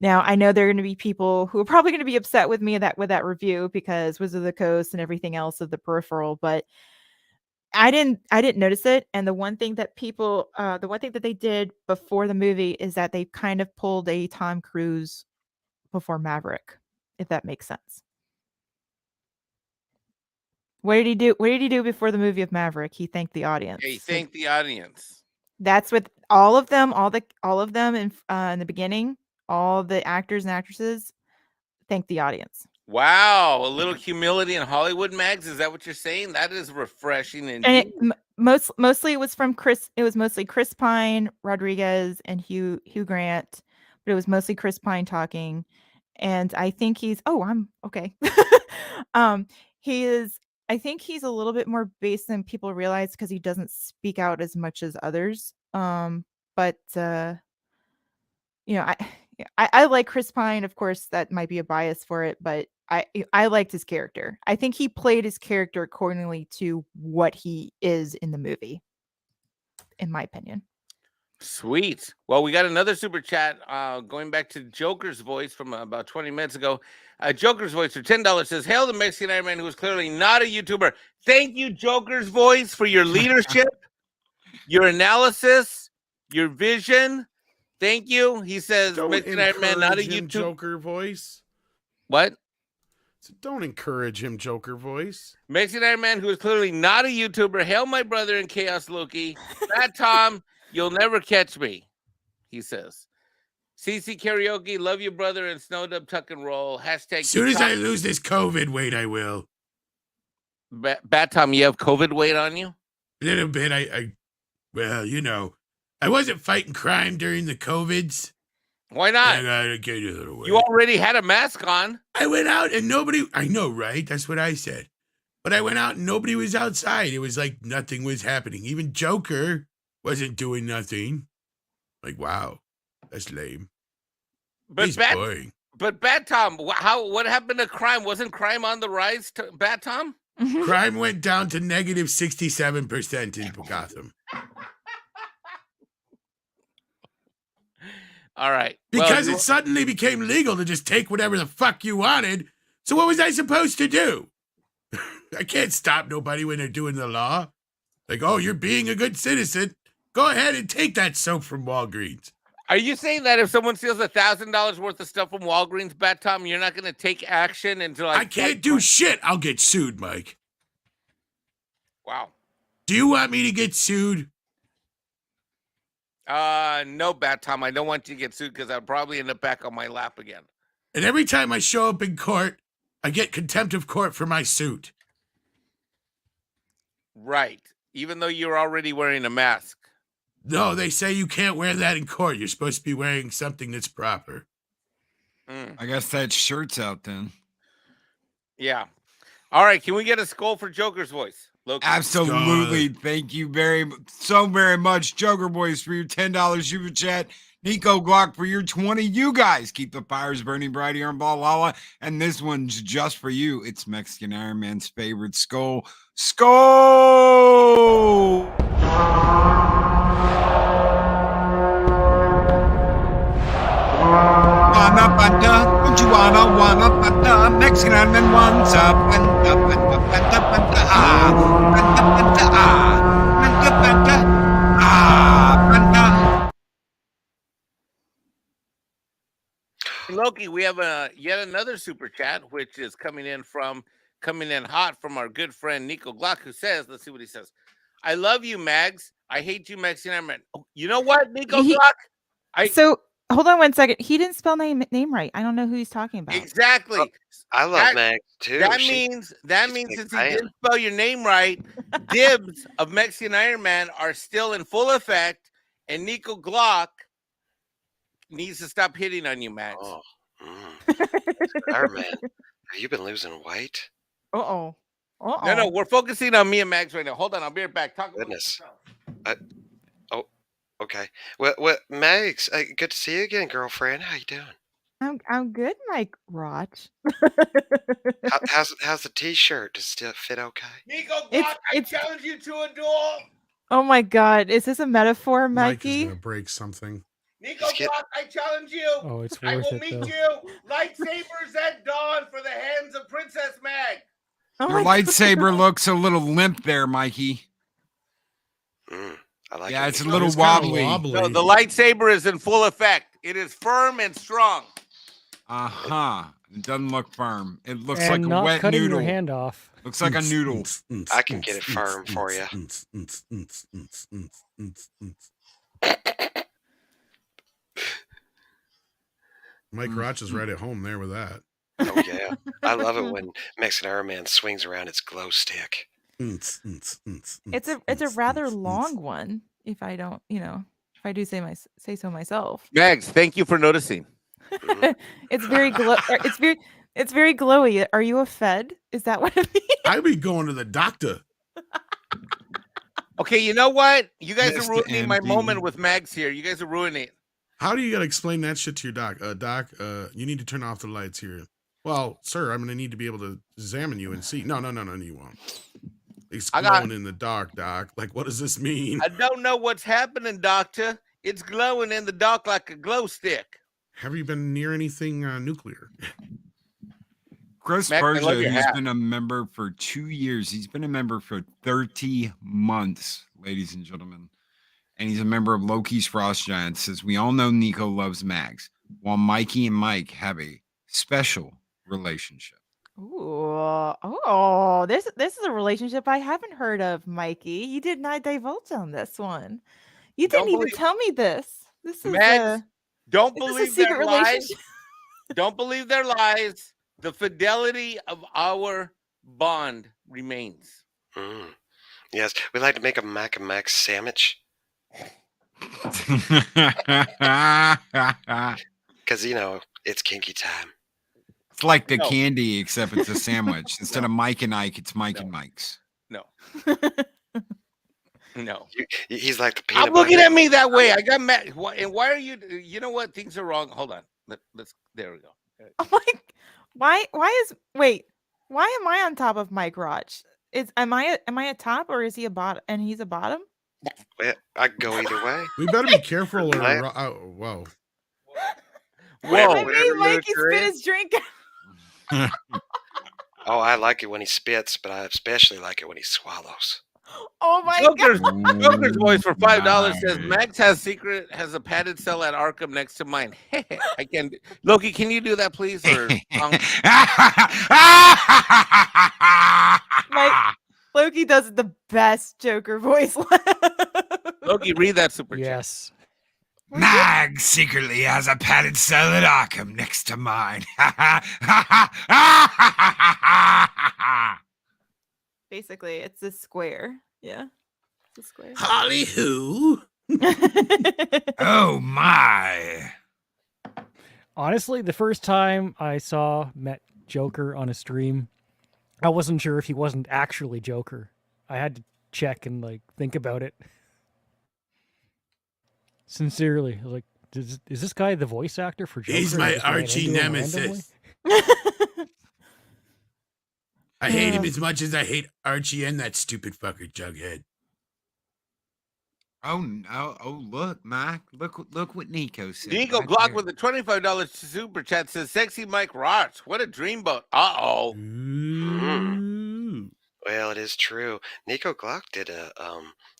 S12: Now I know there are going to be people who are probably going to be upset with me with that review because Wizard of the Coast and everything else of the peripheral, but I didn't notice it. And the one thing that they did before the movie is that they kind of pulled a Tom Cruise before Maverick, if that makes sense. What did he do? What did he do before the movie of Maverick? He thanked the audience.
S7: Yeah, he thanked the audience.
S12: That's what all of them in the beginning, all the actors and actresses thanked the audience.
S7: Wow, a little humility in Hollywood, Mags. Is that what you're saying? That is refreshing indeed.
S12: And mostly it was from Chris. It was mostly Chris Pine, Rodriguez, and Hugh Grant, but it was mostly Chris Pine talking. And I think he's. Oh, I'm okay. He is. I think he's a little bit more based than people realize because he doesn't speak out as much as others. But I like Chris Pine. Of course, that might be a bias for it, but I liked his character. I think he played his character accordingly to what he is in the movie, in my opinion.
S7: Sweet. Well, we got another super chat going back to Joker's voice from about 20 minutes ago. Joker's voice for $10 says, "Hail the Mexican Ironman, who is clearly not a YouTuber." Thank you, Joker's voice, for your leadership, your analysis, your vision. Thank you. He says, Mexican Ironman, not a YouTuber.
S10: Joker voice.
S7: What?
S10: So don't encourage him, Joker voice.
S7: Mexican Ironman, who is clearly not a YouTuber. Hail my brother in Chaos Loki. Fat Tom, you'll never catch me, he says. CC Karaoke, love you, brother, and Snowed Up Tuck and Roll. Hashtag.
S10: As soon as I lose this COVID weight, I will.
S7: Bat Tom, you have COVID weight on you?
S10: A little bit. Well, I wasn't fighting crime during the COVIDs.
S7: Why not?
S10: I gotta get a little weight.
S7: You already had a mask on.
S10: I went out and nobody. I know, right? That's what I said. But I went out and nobody was outside. It was like nothing was happening. Even Joker wasn't doing nothing. Like, wow, that's lame.
S7: But
S10: He's boring.
S7: But Bat Tom, what happened to crime? Wasn't crime on the rise, Bat Tom?
S10: Crime went down to negative 67% in Gotham.
S7: All right.
S10: Because it suddenly became legal to just take whatever the fuck you wanted. So what was I supposed to do? I can't stop nobody when they're doing the law. Like, oh, you're being a good citizen. Go ahead and take that soap from Walgreens.
S7: Are you saying that if someone steals $1,000 worth of stuff from Walgreens, Bat Tom, you're not going to take action until
S10: I can't do shit. I'll get sued, Mike.
S7: Wow.
S10: Do you want me to get sued?
S7: No, Bat Tom. I don't want you to get sued because I'll probably end up back on my lap again.
S10: And every time I show up in court, I get contempt of court for my suit.
S7: Right. Even though you're already wearing a mask.
S10: No, they say you can't wear that in court. You're supposed to be wearing something that's proper.
S6: I guess that shirt's out then.
S7: Yeah. All right. Can we get a skull for Joker's voice? Loki.
S6: Absolutely. Thank you so very much, Joker Boys, for your $10 super chat. Nico Glock for your 20. You guys keep the fires burning bright here in Valhalla. And this one's just for you. It's Mexican Ironman's favorite skull. Skull! Wanna panta, don't you wanna panta? Mexican Ironman wants a panta, panta, panta, panta, panta, panta, panta, panta, panta.
S7: Loki, we have yet another super chat, which is coming in hot from our good friend Nico Glock, who says, let's see what he says. I love you, Mags. I hate you, Mexican Ironman. Oh, you know what, Nico Glock?
S12: So hold on one second. He didn't spell name right. I don't know who he's talking about.
S7: Exactly.
S14: I love Mags too.
S7: That means since he didn't spell your name right, dibs of Mexican Ironman are still in full effect, and Nico Glock needs to stop hitting on you, Max.
S14: Oh, Ironman, have you been losing weight?
S12: No,
S7: we're focusing on me and Max right now. Hold on, I'll be right back.
S14: Goodness. Okay. Well, Mags, good to see you again, girlfriend. How you doing?
S12: I'm good, Mike Roch.
S14: How's the t-shirt? Does it still fit okay?
S7: Nico Glock, I challenge you to a duel.
S12: Oh my God, is this a metaphor,
S10: Mike
S12: Mikey?
S10: is gonna break something.
S7: Nico Glock, I challenge you.
S8: Oh, it's
S7: I
S8: worth
S7: will
S8: it,
S7: meet
S8: though.
S7: you lightsabers at dawn for the hands of Princess Mag.
S6: Your lightsaber looks a little limp there, Mikey.
S14: I like
S6: yeah,
S14: it.
S6: it's a little wobbly.
S7: No, the lightsaber is in full effect. It is firm and strong.
S6: It doesn't look firm. It looks
S8: And
S6: like a
S8: not
S6: wet
S8: cutting
S6: noodle.
S8: your hand off.
S6: Looks like a noodle.
S14: I can get it firm for you.
S10: Mike Roch is right at home there with that.
S14: Oh yeah, I love it when Mexican Ironman swings around its glow stick.
S12: It's a rather long one. If I don't, if I do say so myself.
S7: Mags, thank you for noticing.
S12: It's very it's very glowy. Are you a Fed? Is that what it means?
S10: I'd be going to the doctor.
S7: Okay, you know what? You guys
S10: Mr.
S7: are ruining my
S10: MD.
S7: moment with Mags here. You guys are ruining it.
S10: How do you gotta explain that shit to your doc? Doc, you need to turn off the lights here. Well, sir, I'm gonna need to be able to examine you and see. No, you won't. It's glowing in the dark, Doc. Like, what does this mean?
S7: I don't know what's happening, Doctor. It's glowing in the dark like a glow stick.
S10: Have you been near anything nuclear?
S6: Chris
S7: Mac, I love
S6: Persia,
S7: your
S6: he's
S7: hat.
S6: been a member for 2 years. He's been a member for 30 months, ladies and gentlemen. And he's a member of Loki's Frost Giants. Says, we all know Nico loves Mags, while Mikey and Mike have a special relationship.
S12: Ooh, this is a relationship I haven't heard of, Mikey. You did not divulge on this one. You didn't even tell me this. This is
S7: Mags, don't
S12: is this a
S7: believe
S12: secret
S7: their lies.
S12: relationship?
S7: Don't believe their lies. The fidelity of our bond remains.
S14: Yes, we like to make a Mac and Max sandwich. Because, it's kinky time.
S6: It's like the candy, except it's a sandwich. Instead of Mike and Ike, it's Mike and Mike's.
S7: No. No.
S14: He's like the peanut
S7: Stop looking
S14: butter.
S7: at me that way. I got mad. And why are you? You know what? Things are wrong. Hold on. Let's. There we go.
S12: Why am I on top of Mike Roch? Am I a top or is he a bottom? And he's a bottom?
S14: Well, I could go either way.
S10: We better be careful. Whoa.
S14: Whoa.
S12: I made Mikey spit his drink.
S14: Oh, I like it when he spits, but I especially like it when he swallows.
S12: Oh my
S7: Joker's
S12: God.
S7: voice for $5 says Max has a padded cell at Arkham next to mine. I can. Loki, can you do that, please? Or
S12: Loki does the best Joker voice.
S7: Loki, read that super chat.
S8: Yes.
S6: Mag secretly has a padded cell at Arkham next to mine.
S12: Basically, it's a square. Yeah. It's a square.
S10: Holly who?
S6: Oh my.
S8: Honestly, the first time I met Joker on a stream, I wasn't sure if he wasn't actually Joker. I had to check and like think about it. Sincerely, I was like, is this guy the voice actor for Joker?
S10: He's
S8: I
S10: my
S8: just ran
S10: archie
S8: into him randomly?
S10: nemesis. I hate him as much as I hate Archie and that stupid fucker Jughead.
S6: Oh no! Oh look, Mike! Look what Nico said.
S7: Nico
S6: right
S7: Glock
S6: there.
S7: with the $25 super chat says, "Sexy Mike Ross, what a dreamboat." Uh-oh.
S14: Well, it is true. Nico Glock did a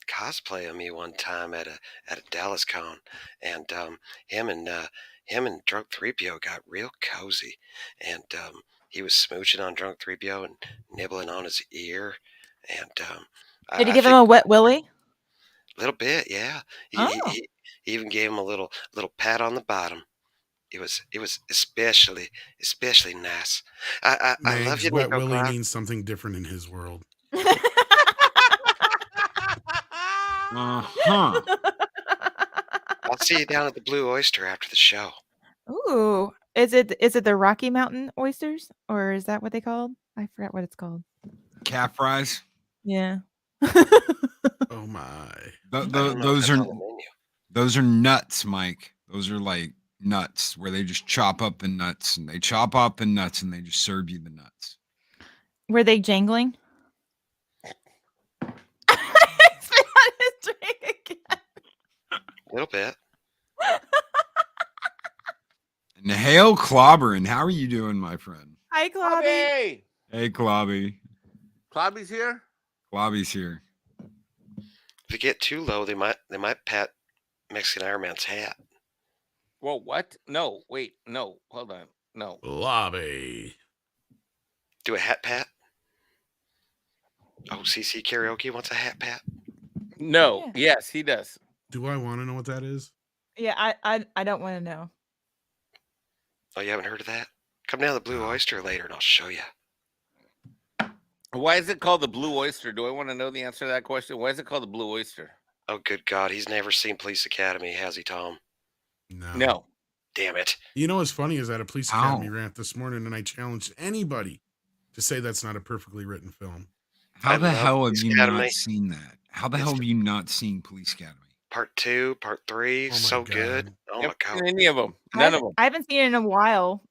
S14: cosplay of me one time at a Dallas con, and him and Drunk 3PO got real cozy, and he was smooching on Drunk 3PO and nibbling on his ear, and
S12: Did you give him a wet willy?
S14: A little bit, yeah. He even gave him a little pat on the bottom. It was especially nice. I love you,
S10: Wet
S14: Nico
S10: Willie
S14: Glock.
S10: means something different in his world.
S6: Uh-huh.
S14: I'll see you down at the Blue Oyster after the show.
S12: Ooh, is it the Rocky Mountain oysters, or is that what they called? I forgot what it's called.
S6: Calf fries.
S12: Yeah.
S10: Oh my!
S6: Those are nuts, Mike. Those are like nuts where they just chop up the nuts and they chop off the nuts and they just serve you the nuts.
S12: Were they jangling?
S14: A little bit.
S6: And hail Clobbering. How are you doing, my friend?
S12: Hi, Clobby.
S6: Hey, Clobby.
S7: Clobby's here?
S6: Clobby's here.
S14: If you get too low, they might pat Mexican Ironman's hat.
S7: Whoa, what? No, wait, no, hold on, no.
S10: Lobby.
S14: Do a hat pat. Oh, CC Karaoke wants a hat pat.
S7: No, yes, he does.
S10: Do I want to know what that is?
S12: Yeah, I don't want to know.
S14: Oh, you haven't heard of that? Come down to the Blue Oyster later and I'll show you.
S7: Why is it called the Blue Oyster? Do I want to know the answer to that question? Why is it called the Blue Oyster?
S14: Oh, good God. He's never seen Police Academy, has he, Tom?
S7: No.
S14: Damn it.
S10: You know what's funny is that a Police Academy rant this morning, and I challenged anybody to say that's not a perfectly written film.
S6: How the hell have
S14: Police
S6: you
S14: Academy.
S6: not seen that? How the hell have you not seen Police Academy?
S14: Part 2, Part 3, so good. Oh my God.
S7: Any of them. None of them.
S12: I haven't seen it in a while,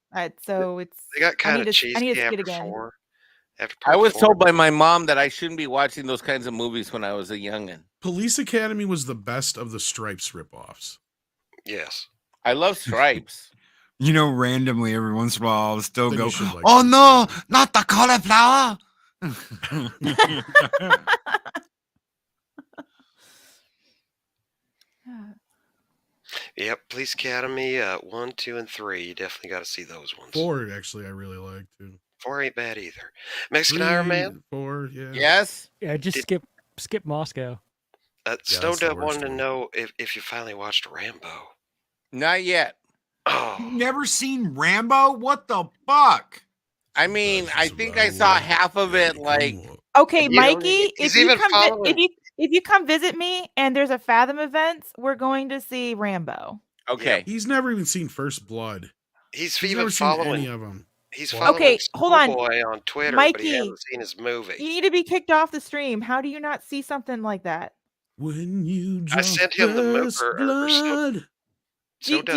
S12: so it's.
S14: They got kind of cheesy
S12: I need to see
S14: after
S12: it again.
S14: 4.
S7: I was told by my mom that I shouldn't be watching those kinds of movies when I was a youngin'.
S10: Police Academy was the best of the Stripes ripoffs.
S14: Yes.
S7: I love Stripes.
S6: You know, randomly every once in a while, I'll still
S10: Then
S6: go,
S10: you should like
S6: oh no, not the cauliflower.
S14: Yep, Police Academy 1, 2, and 3. You definitely got to see those ones.
S10: 4, actually, I really like too.
S14: 4 ain't bad either. Mexican
S10: 3,
S14: Ironman.
S10: 4, yeah.
S7: Yes.
S8: Yeah, just skip Moscow.
S14: Snow Dub wanted to know if you finally watched Rambo.
S7: Not yet.
S14: Oh.
S6: Never seen Rambo? What the fuck?
S7: I mean, I think I saw half of it. Like,
S12: Okay, Mikey,
S14: he's
S12: if you
S14: even
S12: come
S14: following.
S12: if you come visit me and there's a Fathom event, we're going to see Rambo.
S7: okay.
S10: He's never even seen First Blood.
S14: He's
S10: He's
S14: even
S10: never seen
S14: following.
S10: any of them.
S14: He's
S10: Wow.
S14: following
S12: Okay, hold on.
S14: Schoolboy on Twitter, but he
S12: Mikey,
S14: hasn't seen his movie.
S12: You need to be kicked off the stream. How do you not see something like that?
S10: When you
S14: I sent him the
S10: First
S14: movie.
S10: Blood.
S12: Do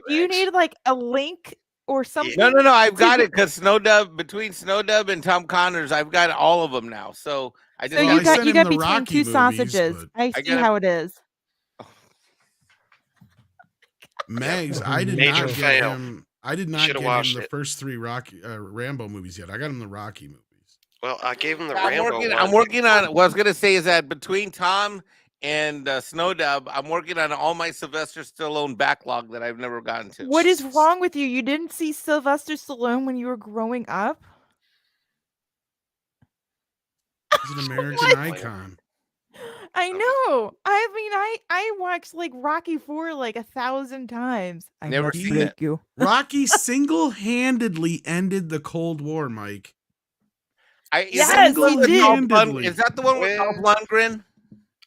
S12: you need like a link or something?
S7: No. I've got it because between Snow Dub and Tom Connors, I've got all of them now. So I just
S12: So you got between
S10: Rocky
S12: two
S10: movies,
S12: sausages.
S10: but-
S12: I see how it is.
S10: Megs, I did
S14: Major
S10: not get
S14: fail.
S10: him. I did not
S14: Should've
S10: get him
S14: watched
S10: the
S14: it.
S10: first 3 Rocky Rambo movies yet. I got him the Rocky movies.
S14: Well, I gave him the
S7: I'm
S14: Rambo one.
S7: I'm working on it. What I was gonna say is that between Tom and Snow Dub, I'm working on all my Sylvester Stallone backlog that I've never gotten to.
S12: What is wrong with you? You didn't see Sylvester Stallone when you were growing up?
S10: He's an American icon.
S12: I know. I mean, I watched like Rocky 4 like 1,000 times. I
S7: Never
S12: must
S7: seen
S12: break
S7: it.
S12: you.
S10: Rocky single-handedly ended the Cold War, Mike.
S12: Yes, he did.
S7: Is that the one with Dolph Lundgren?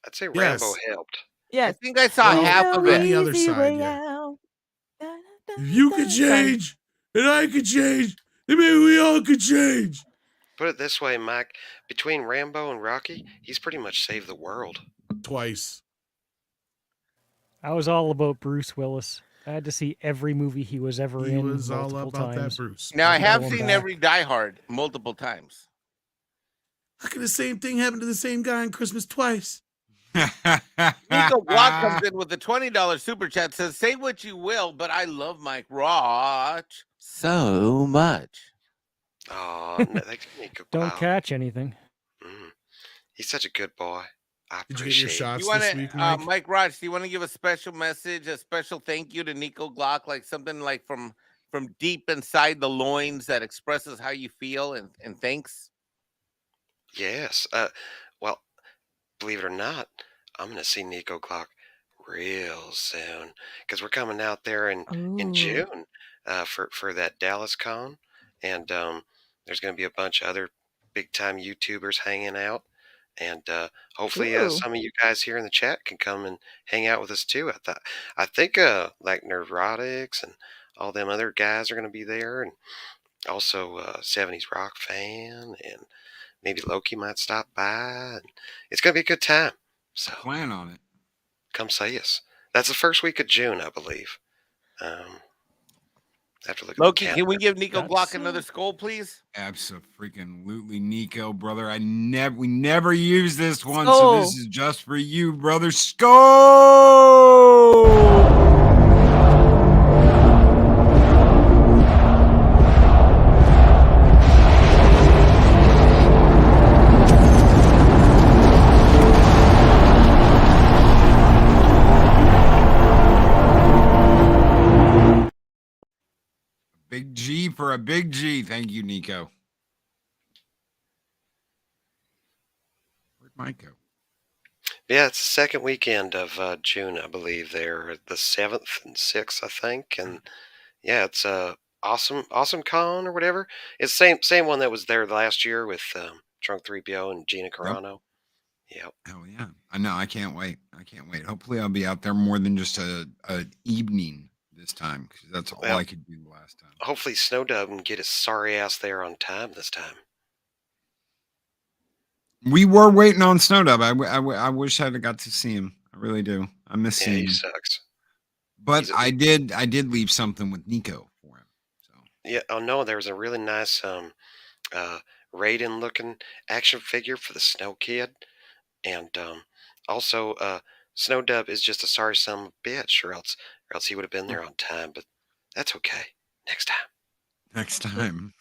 S14: I'd say
S10: Yes.
S14: Rambo helped.
S12: Yes.
S7: I think I saw
S10: Well,
S7: half of it.
S10: on the other side, yeah. If you could change, and I could change, then maybe we all could change.
S14: Put it this way, Mike. Between Rambo and Rocky, he's pretty much saved the world.
S10: Twice.
S8: I was all about Bruce Willis. I had to see every movie he was ever
S10: He
S8: in
S10: was all
S8: multiple
S10: about that
S8: times.
S10: Bruce.
S7: Now I
S8: Keep
S7: have
S8: going
S7: seen
S8: back.
S7: every Die Hard multiple times.
S10: How can the same thing happen to the same guy on Christmas twice?
S7: Nico Block comes in with a $20 super chat. Says, "Say what you will, but I love Mike Roach so much."
S14: Oh, thanks, Nico.
S8: Don't catch anything.
S14: He's such a good boy. I
S10: Did you
S14: appreciate
S10: get your shots
S7: You want
S10: this
S7: to,
S10: week, Mike?
S7: Mike Roach? Do you want to give a special message, a special thank you to Nico Glock, like something like from deep inside the loins that expresses how you feel and thanks?
S14: Yes. Well, believe it or not, I'm going to see Nico Glock real soon because we're coming out there in
S12: Ooh.
S14: June for that Dallas con, and there's going to be a bunch of other big time YouTubers hanging out, and hopefully
S12: Ooh.
S14: some of you guys here in the chat can come and hang out with us too. I think like Neurotics and all them other guys are going to be there, and also 70s Rock Fan, and maybe Loki might stop by, and it's going to be a good time. So
S6: Plan on it.
S14: come see us. That's the first week of June, I believe. Have to look at
S7: Loki,
S14: the
S7: can we
S14: calendar.
S7: give Nico Glock another skull, please?
S6: Absolutely, Nico, brother. We never use this one, so
S12: Skull.
S6: this is just for you, brother. Skull! Big G for a big G. Thank you, Nico. Where'd Mike go?
S14: Yeah, it's the second weekend of June, I believe. They're the 7th and 6th, I think, and yeah, it's awesome con or whatever. It's same one that was there last year with Drunk 3PO and Gina Carano. Yep.
S6: Hell yeah. I know. I can't wait. Hopefully I'll be out there more than just a evening this time, because that's all I could do last time.
S14: Hopefully Snow Dub can get his sorry ass there on time this time.
S6: We were waiting on Snow Dub. I wish I'd have got to see him. I really do. I miss
S14: Yeah,
S6: seeing
S14: he
S6: him.
S14: sucks.
S6: But I did leave something with Nico for him.
S14: Yeah. Oh no, there was a really nice Raiden looking action figure for the Snow Kid, and also Snow Dub is just a sorry son of a bitch, or else he would have been there on time. But that's okay. Next time.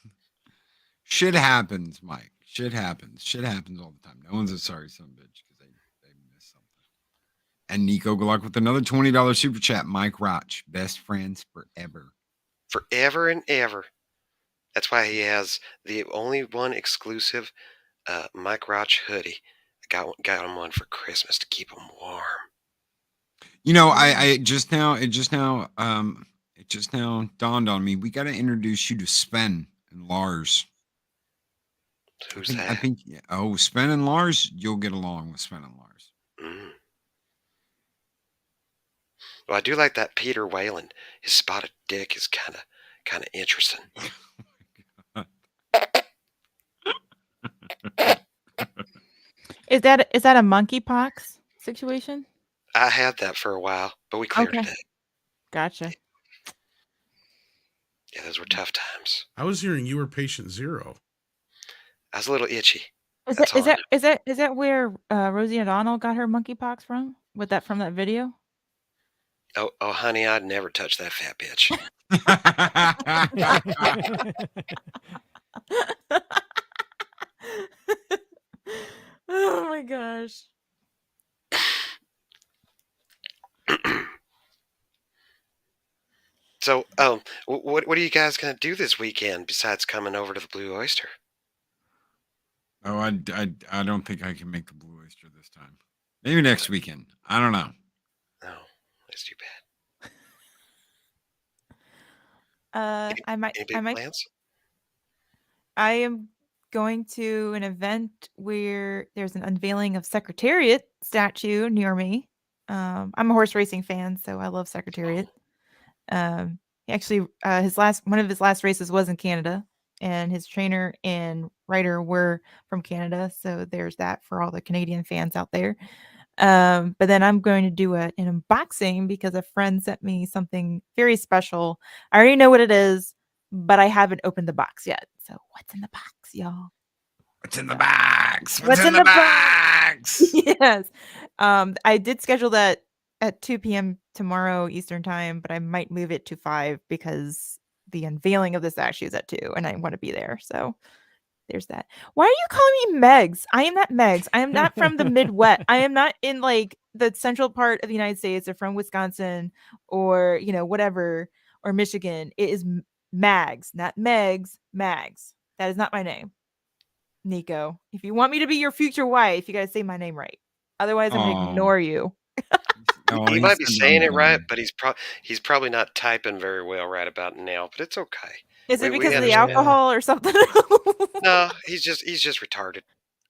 S6: Shit happens, Mike. Shit happens. Shit happens all the time. No one's a sorry son of a bitch because they miss something. And Nico Glock with another $20 super chat. Mike Roach, best friends forever.
S14: Forever and ever. That's why he has the only one exclusive Mike Roach hoodie. I got him one for Christmas to keep him warm.
S6: You know, it just now dawned on me. We got to introduce you to Sven and Lars.
S14: Who's that?
S6: I think Sven and Lars. You'll get along with Sven and Lars.
S14: Mm. Well, I do like that Peter Whalen. His spotted dick is kind of interesting.
S12: Is that a monkeypox situation?
S14: I had that for a while, but we cleared it.
S12: Gotcha.
S14: Yeah, those were tough times.
S10: I was hearing you were patient zero.
S14: I was a little itchy.
S12: Is that where Rosie O'Donnell got her monkeypox from? From that video?
S14: Oh, honey, I'd never touch that fat bitch.
S12: Oh my gosh.
S14: So, what are you guys gonna do this weekend besides coming over to the Blue Oyster?
S6: Oh, I don't think I can make the Blue Oyster this time. Maybe next weekend. I don't know.
S14: No, that's too bad.
S12: I might.
S14: Plans?
S12: I am going to an event where there's an unveiling of Secretariat statue near me. I'm a horse racing fan, so I love Secretariat. He actually, one of his last races was in Canada, and his trainer and writer were from Canada. So there's that for all the Canadian fans out there. But then I'm going to do an unboxing because a friend sent me something very special. I already know what it is, but I haven't opened the box yet. So what's in the box, y'all?
S6: What's in the box?
S12: What's in the
S6: box?
S12: Yes. I did schedule that at 2 p.m. tomorrow Eastern time, but I might move it to 5 because the unveiling of the statue is at 2 and I want to be there. So there's that. Why are you calling me Megs? I am not Megs. I am not from the Midwest. I am not in like the central part of the United States or from Wisconsin or, whatever, or Michigan. It is Mags, not Megs, Mags. That is not my name. Nico, if you want me to be your future wife, you got to say my name right. Otherwise, I'm going to ignore you.
S14: He might be saying it right, but he's probably not typing very well right about now. But it's okay.
S12: Is it because of the alcohol or something?
S14: No, he's just retarded.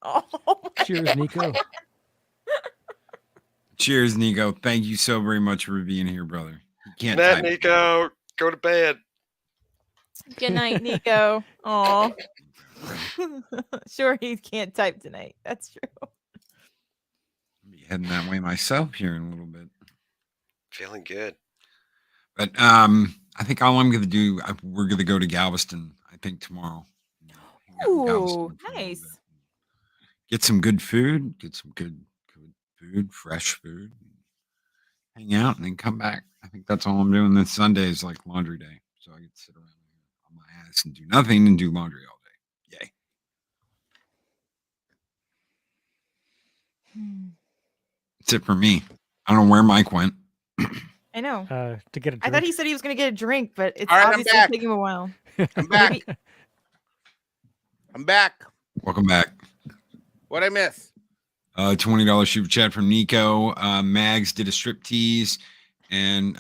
S12: Oh,
S8: cheers, Nico.
S6: Cheers, Nico. Thank you so very much for being here, brother. You can't
S14: Night,
S6: type.
S14: Nico. Go to bed.
S12: Good night, Nico. Aw. Sure, he can't type tonight. That's true.
S6: I'll be heading that way myself here in a little bit.
S14: Feeling good.
S6: But I think all I'm going to do, we're going to go to Galveston, I think, tomorrow.
S12: Ooh, nice.
S6: Get some good food, food, fresh food, hang out, and then come back. I think that's all I'm doing. This Sunday is like laundry day. So I get to sit around on my ass and do nothing and do laundry all day. Yay. That's it for me. I don't know where Mike went.
S12: I know.
S8: To get a drink.
S12: I thought he said he was going to get a drink, but it's
S7: All right,
S12: obviously taking him a while.
S7: I'm back. I'm back.
S6: Welcome back.
S7: What'd I miss?
S6: $20 super chat from Nico. Mags did a strip tease. And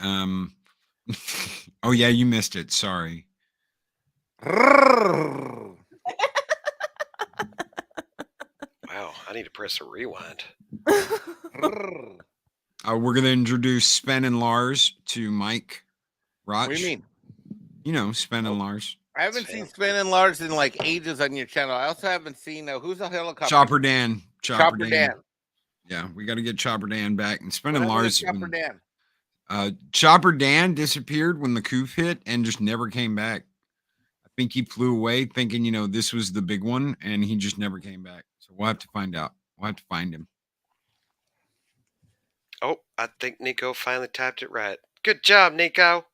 S6: oh yeah, you missed it. Sorry.
S14: Wow, I need to press a rewind.
S6: We're gonna introduce Spen and Lars to Mike Roch.
S7: What do you mean?
S6: You know, Spen and Lars.
S7: I haven't seen Sven and Lars in like ages on your channel. I also haven't seen who's the helicopter?
S6: Chopper Dan.
S7: Chopper Dan.
S6: Yeah, we got to get Chopper Dan back. And Spen
S7: What
S6: and
S7: happened
S6: Lars.
S7: to Chopper Dan?
S6: Chopper Dan disappeared when the coup hit and just never came back. I think he flew away thinking, this was the big one, and he just never came back. So we'll have to find out. We'll have to find him.
S14: Oh, I think Nico finally typed it right. Good job, Nico.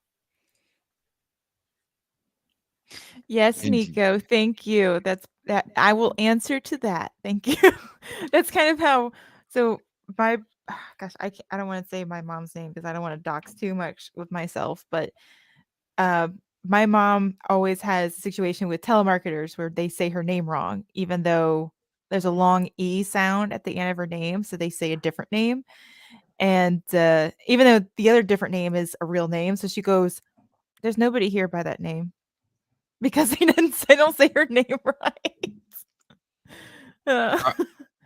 S12: Yes, Nico. Thank you. That I will answer to that. Thank you. That's kind of how. So my gosh, I don't want to say my mom's name because I don't want to dox too much with myself. But my mom always has a situation with telemarketers where they say her name wrong, even though there's a long E sound at the end of her name, so they say a different name. And even though the other different name is a real name, so she goes, "There's nobody here by that name." Because they don't say her name right.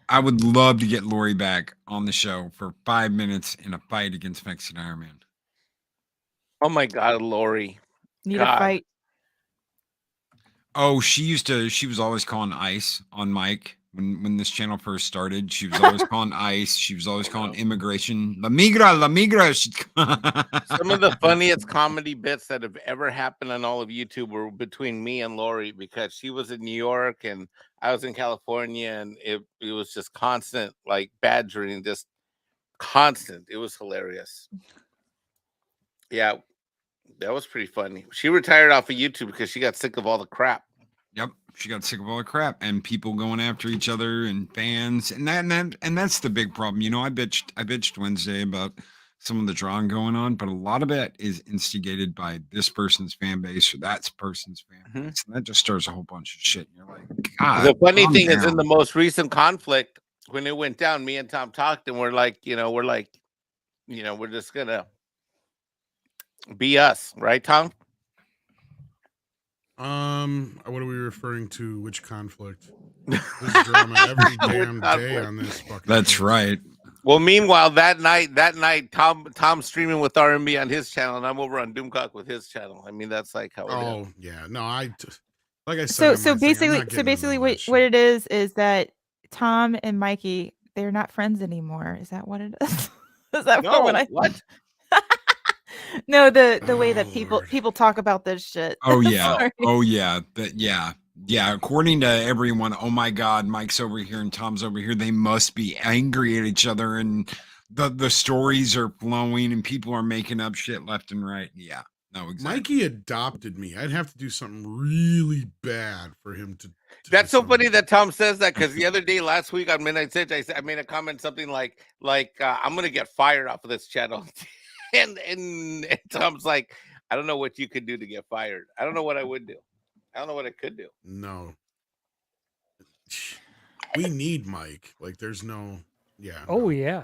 S6: I would love to get Lori back on the show for 5 minutes in a fight against Mexican Ironman.
S7: Oh my God, Lori.
S12: Need a fight.
S6: Oh, she was always calling Ice on Mike when this channel first started. She was always calling Ice. She was always calling immigration. La migra.
S7: Some of the funniest comedy bits that have ever happened on all of YouTube were between me and Lori, because she was in New York and I was in California, and it was just constant, like badgering, just constant. It was hilarious. Yeah, that was pretty funny. She retired off of YouTube because she got sick of all the crap.
S6: Yep, she got sick of all the crap and people going after each other and fans, and that's the big problem. I bitched Wednesday about some of the drawing going on, but a lot of it is instigated by this person's fan base or that person's fan base, and that just stirs a whole bunch of shit. And you're like, God.
S7: The funny thing is, in the most recent conflict, when it went down, me and Tom talked, and we're just gonna be us, right, Tom?
S10: What are we referring to? Which conflict? There's drama every damn day on this fucking.
S6: That's right.
S7: Well, meanwhile, that night, Tom's streaming with RMB on his channel, and I'm over on Doomcock with his channel. I mean, that's like how.
S10: Oh yeah, no, Like I said,
S12: So basically, what it is that Tom and Mikey, they're not friends anymore. Is that what it is? Is that
S7: No,
S12: what I?
S7: what?
S12: No, the way that people talk about this shit.
S6: Oh yeah.
S12: Sorry.
S6: Oh yeah. Yeah. According to everyone, oh my God, Mike's over here and Tom's over here. They must be angry at each other, and the stories are flowing, and people are making up shit left and right. Yeah. No, exactly.
S10: Mikey adopted me. I'd have to do something really bad for him to
S7: That's so funny that Tom says that, because the other day, last week on Midnight Sitch, I made a comment something like I'm gonna get fired off of this channel, and Tom's like, I don't know what you could do to get fired. I don't know what I would do. I don't know what I could do.
S10: No, we need Mike. Like, there's no, yeah.
S8: Oh yeah,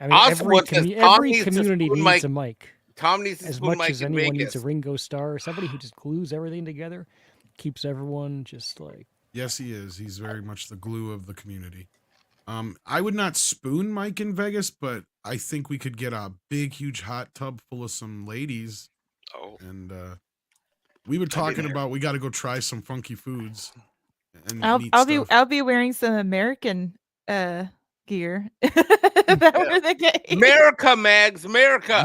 S8: I mean every community needs a mic.
S7: Tom needs to
S8: as
S7: spoon
S8: much
S7: Mike
S8: as
S7: in
S8: anyone
S7: Vegas.
S8: needs a Ringo Starr, somebody who just glues everything together, keeps everyone just like.
S10: Yes, he is. He's very much the glue of the community. I would not spoon Mike in Vegas, but I think we could get a big, huge hot tub full of some ladies.
S14: Oh,
S10: and we were talking about we got to go try some funky foods. And
S12: I'll be wearing some American gear. That were the case.
S7: America, Mags, America.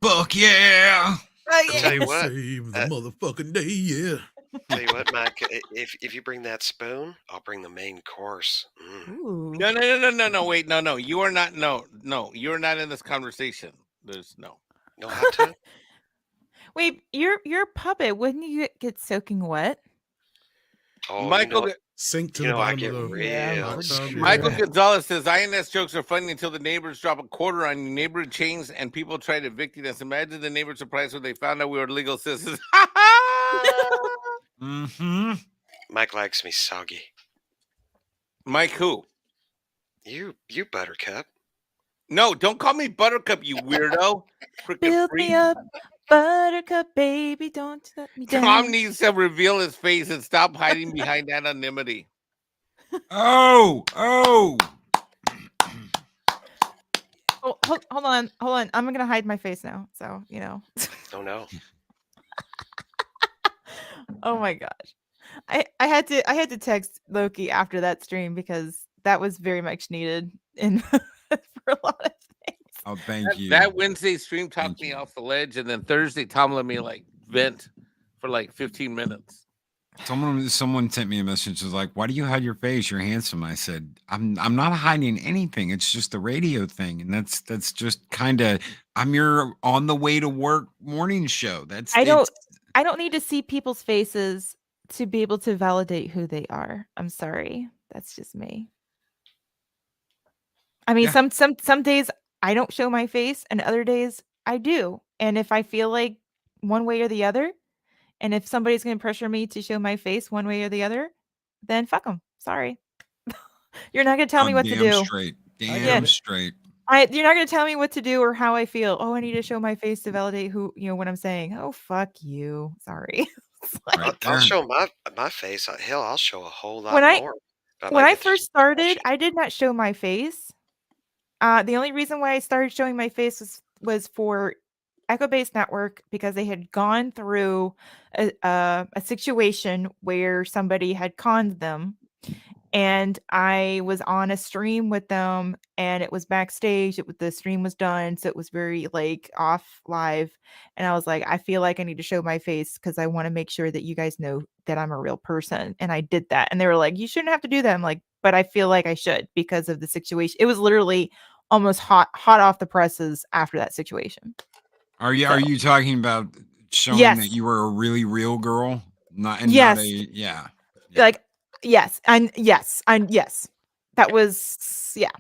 S6: Fuck yeah.
S14: I'll tell you what.
S10: Save the motherfucking day, yeah.
S14: Tell you what, Mike. If you bring that spoon, I'll bring the main course.
S12: Ooh.
S7: No. Wait, no. You are not. No. You are not in this conversation. There's no
S14: hot tub.
S12: Wait, you're a puppet. Wouldn't you get soaking wet?
S14: Oh,
S7: Michael,
S10: sink to the bottom of the
S14: hot tub.
S7: Michael Gonzalez says INS jokes are funny until the neighbors drop a quarter on you. Neighborhood chains and people try to evict us. Imagine the neighbors surprised when they found out we were legal citizens.
S6: Mm-hmm.
S14: Mike likes me soggy.
S7: Mike who?
S14: You Buttercup.
S7: No, don't call me Buttercup, you weirdo.
S12: Build me up, Buttercup, baby, don't let me down.
S7: Tom needs to reveal his face and stop hiding behind anonymity.
S6: Oh.
S12: Hold on. I'm gonna hide my face now. So
S14: Oh no.
S12: Oh my gosh. I had to text Loki after that stream because that was very much needed in for a lot of things.
S6: Oh, thank you.
S7: That Wednesday stream talked me off the ledge, and then Thursday Tom let me vent for 15 minutes.
S6: Someone sent me a message, was like, why do you hide your face? You're handsome. I said, I'm not hiding anything. It's just the radio thing. And that's just kind of, I'm your on the way to work morning show. I
S12: don't need to see people's faces to be able to validate who they are. I'm sorry. That's just me. I mean, some days I don't show my face and other days I do. And if I feel like one way or the other, and if somebody's going to pressure me to show my face one way or the other, then fuck them. Sorry. You're not going to tell me what to do.
S6: Damn straight.
S12: You're not going to tell me what to do or how I feel. Oh, I need to show my face to validate what I'm saying. Oh, fuck you. Sorry.
S14: I'll show my face. Hell, I'll show a whole lot more.
S12: When I first started, I did not show my face. The only reason why I started showing my face was for Echo Base Network, because they had gone through a situation where somebody had conned them, and I was on a stream with them, and it was backstage. The stream was done, so it was very off live, and I was like, I feel like I need to show my face because I want to make sure that you guys know that I'm a real person, and I did that. And they were like, you shouldn't have to do that. I'm like, but I feel like I should because of the situation. It was literally almost hot off the presses after that situation.
S6: Are you talking about showing that you were a really real girl?
S12: Yes. That was yeah.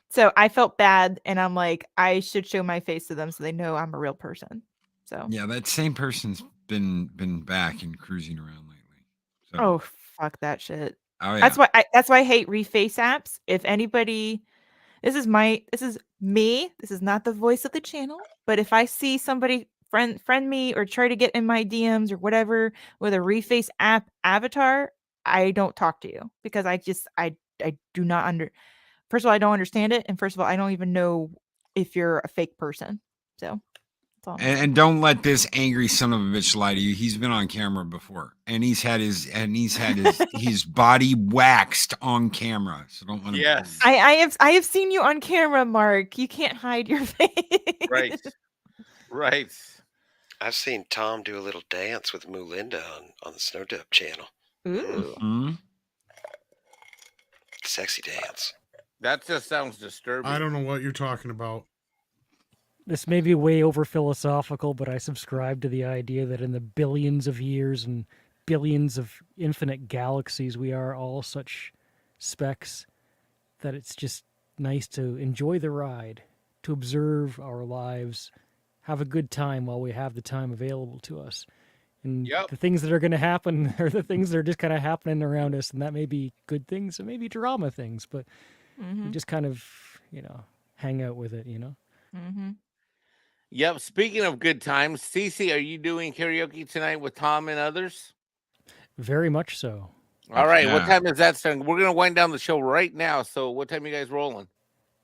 S12: So I felt bad, and I'm like, I should show my face to them so they know I'm a real person. So
S6: yeah, that same person's been back and cruising around lately. So.
S12: Oh, fuck that shit.
S6: Oh yeah.
S12: That's why I hate reface apps. If anybody, this is me. This is not the voice of the channel. But if I see somebody friend me or try to get in my DMs or whatever with a reface app avatar, I don't talk to you because I do not First of all, I don't understand it, and first of all, I don't even know if you're a fake person. So all.
S6: And don't let this angry son of a bitch lie to you. He's been on camera before, and he's had his his body waxed on camera. So don't let him.
S7: Yes.
S12: I have seen you on camera, Mark. You can't hide your face.
S7: Right. Right.
S14: I've seen Tom do a little dance with Moolinda on the Snow Dub channel.
S12: Ooh.
S6: Mm-hmm.
S14: Sexy dance.
S7: That just sounds disturbing.
S10: I don't know what you're talking about.
S8: This may be way over philosophical, but I subscribe to the idea that in the billions of years and billions of infinite galaxies, we are all such specks that it's just nice to enjoy the ride, to observe our lives, have a good time while we have the time available to us. And the things that are going to happen are the things that are just kind of happening around us, and that may be good things, and maybe drama things, but we just kind of, hang out with it,
S12: Mm-hmm.
S7: Yep. Speaking of good times, Cece, are you doing karaoke tonight with Tom and others?
S8: Very much so.
S7: All right. What time is that starting? We're going to wind down the show right now. So what time are you guys rolling?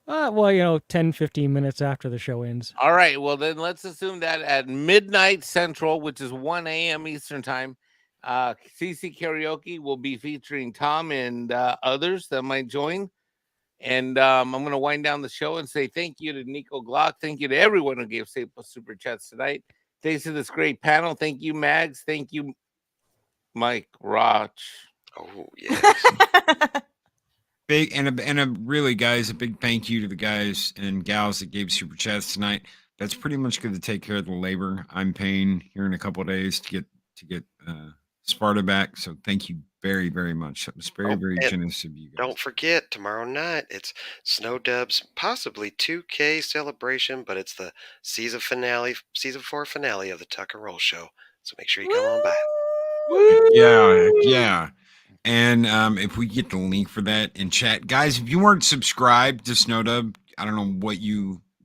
S8: Well, 10, 15 minutes after the show ends.
S7: All right. Well, then let's assume that at midnight Central, which is 1 a.m. Eastern time, CC Karaoke will be featuring Tom and others that might join. And I'm going to wind down the show and say thank you to Nico Glock. Thank you to everyone who gave super chats tonight. Thanks to this great panel. Thank you, Mags. Thank you, Mike Roch.
S14: Oh, yes.
S6: Big and a really, guys, a big thank you to the guys and gals that gave super chats tonight. That's pretty much going to take care of the labor I'm paying here in a couple of days to get Sparta back. So thank you very, very much. That was very, very generous of you guys.
S14: Don't forget, tomorrow night it's Snow Dub's possibly 2K celebration, but it's the season 4 finale of the Tuck and Roll show. So make sure you come on by.
S6: Yeah. And if we get the link for that in chat, guys, if you weren't subscribed to Snowdub, I don't know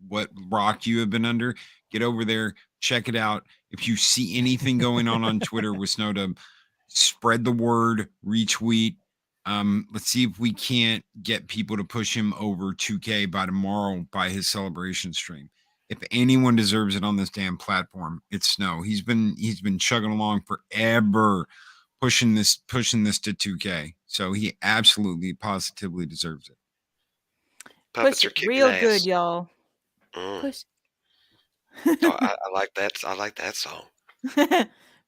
S6: what rock you have been under. Get over there, check it out. If you see anything going on Twitter with Snowdub, spread the word, retweet. Let's see if we can't get people to push him over 2K by tomorrow by his celebration stream. If anyone deserves it on this damn platform, it's Snow. He's been chugging along forever, pushing this to 2K. So he absolutely, positively deserves it.
S14: Puppets
S12: Push
S14: are
S12: it
S14: kicking
S12: real
S14: ass.
S12: good, y'all.
S14: Push. I like that. I like that song.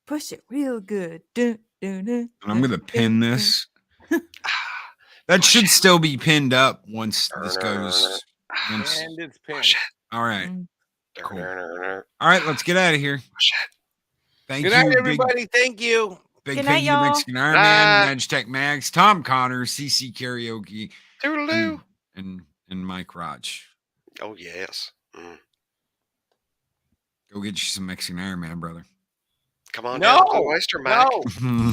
S12: Push it real good. Dun, dun, dun,
S6: And I'm gonna pin this. That should still be pinned up once this goes.
S7: And it's pinned.
S6: All right. Cool. All right, let's get out of here. Thank
S7: Good
S6: you,
S7: night, everybody. Thank you.
S6: Big
S12: Good
S6: thank
S12: night,
S6: you to
S12: y'all.
S6: Mexican Ironman, Magitech Mags, Tom Connor, CC Karaoke,
S14: Toodaloo.
S6: and Mike Roch.
S14: Oh yes.
S6: Go get you some Mexican Ironman, brother.
S14: Come on down to the Oyster Mike.
S7: No.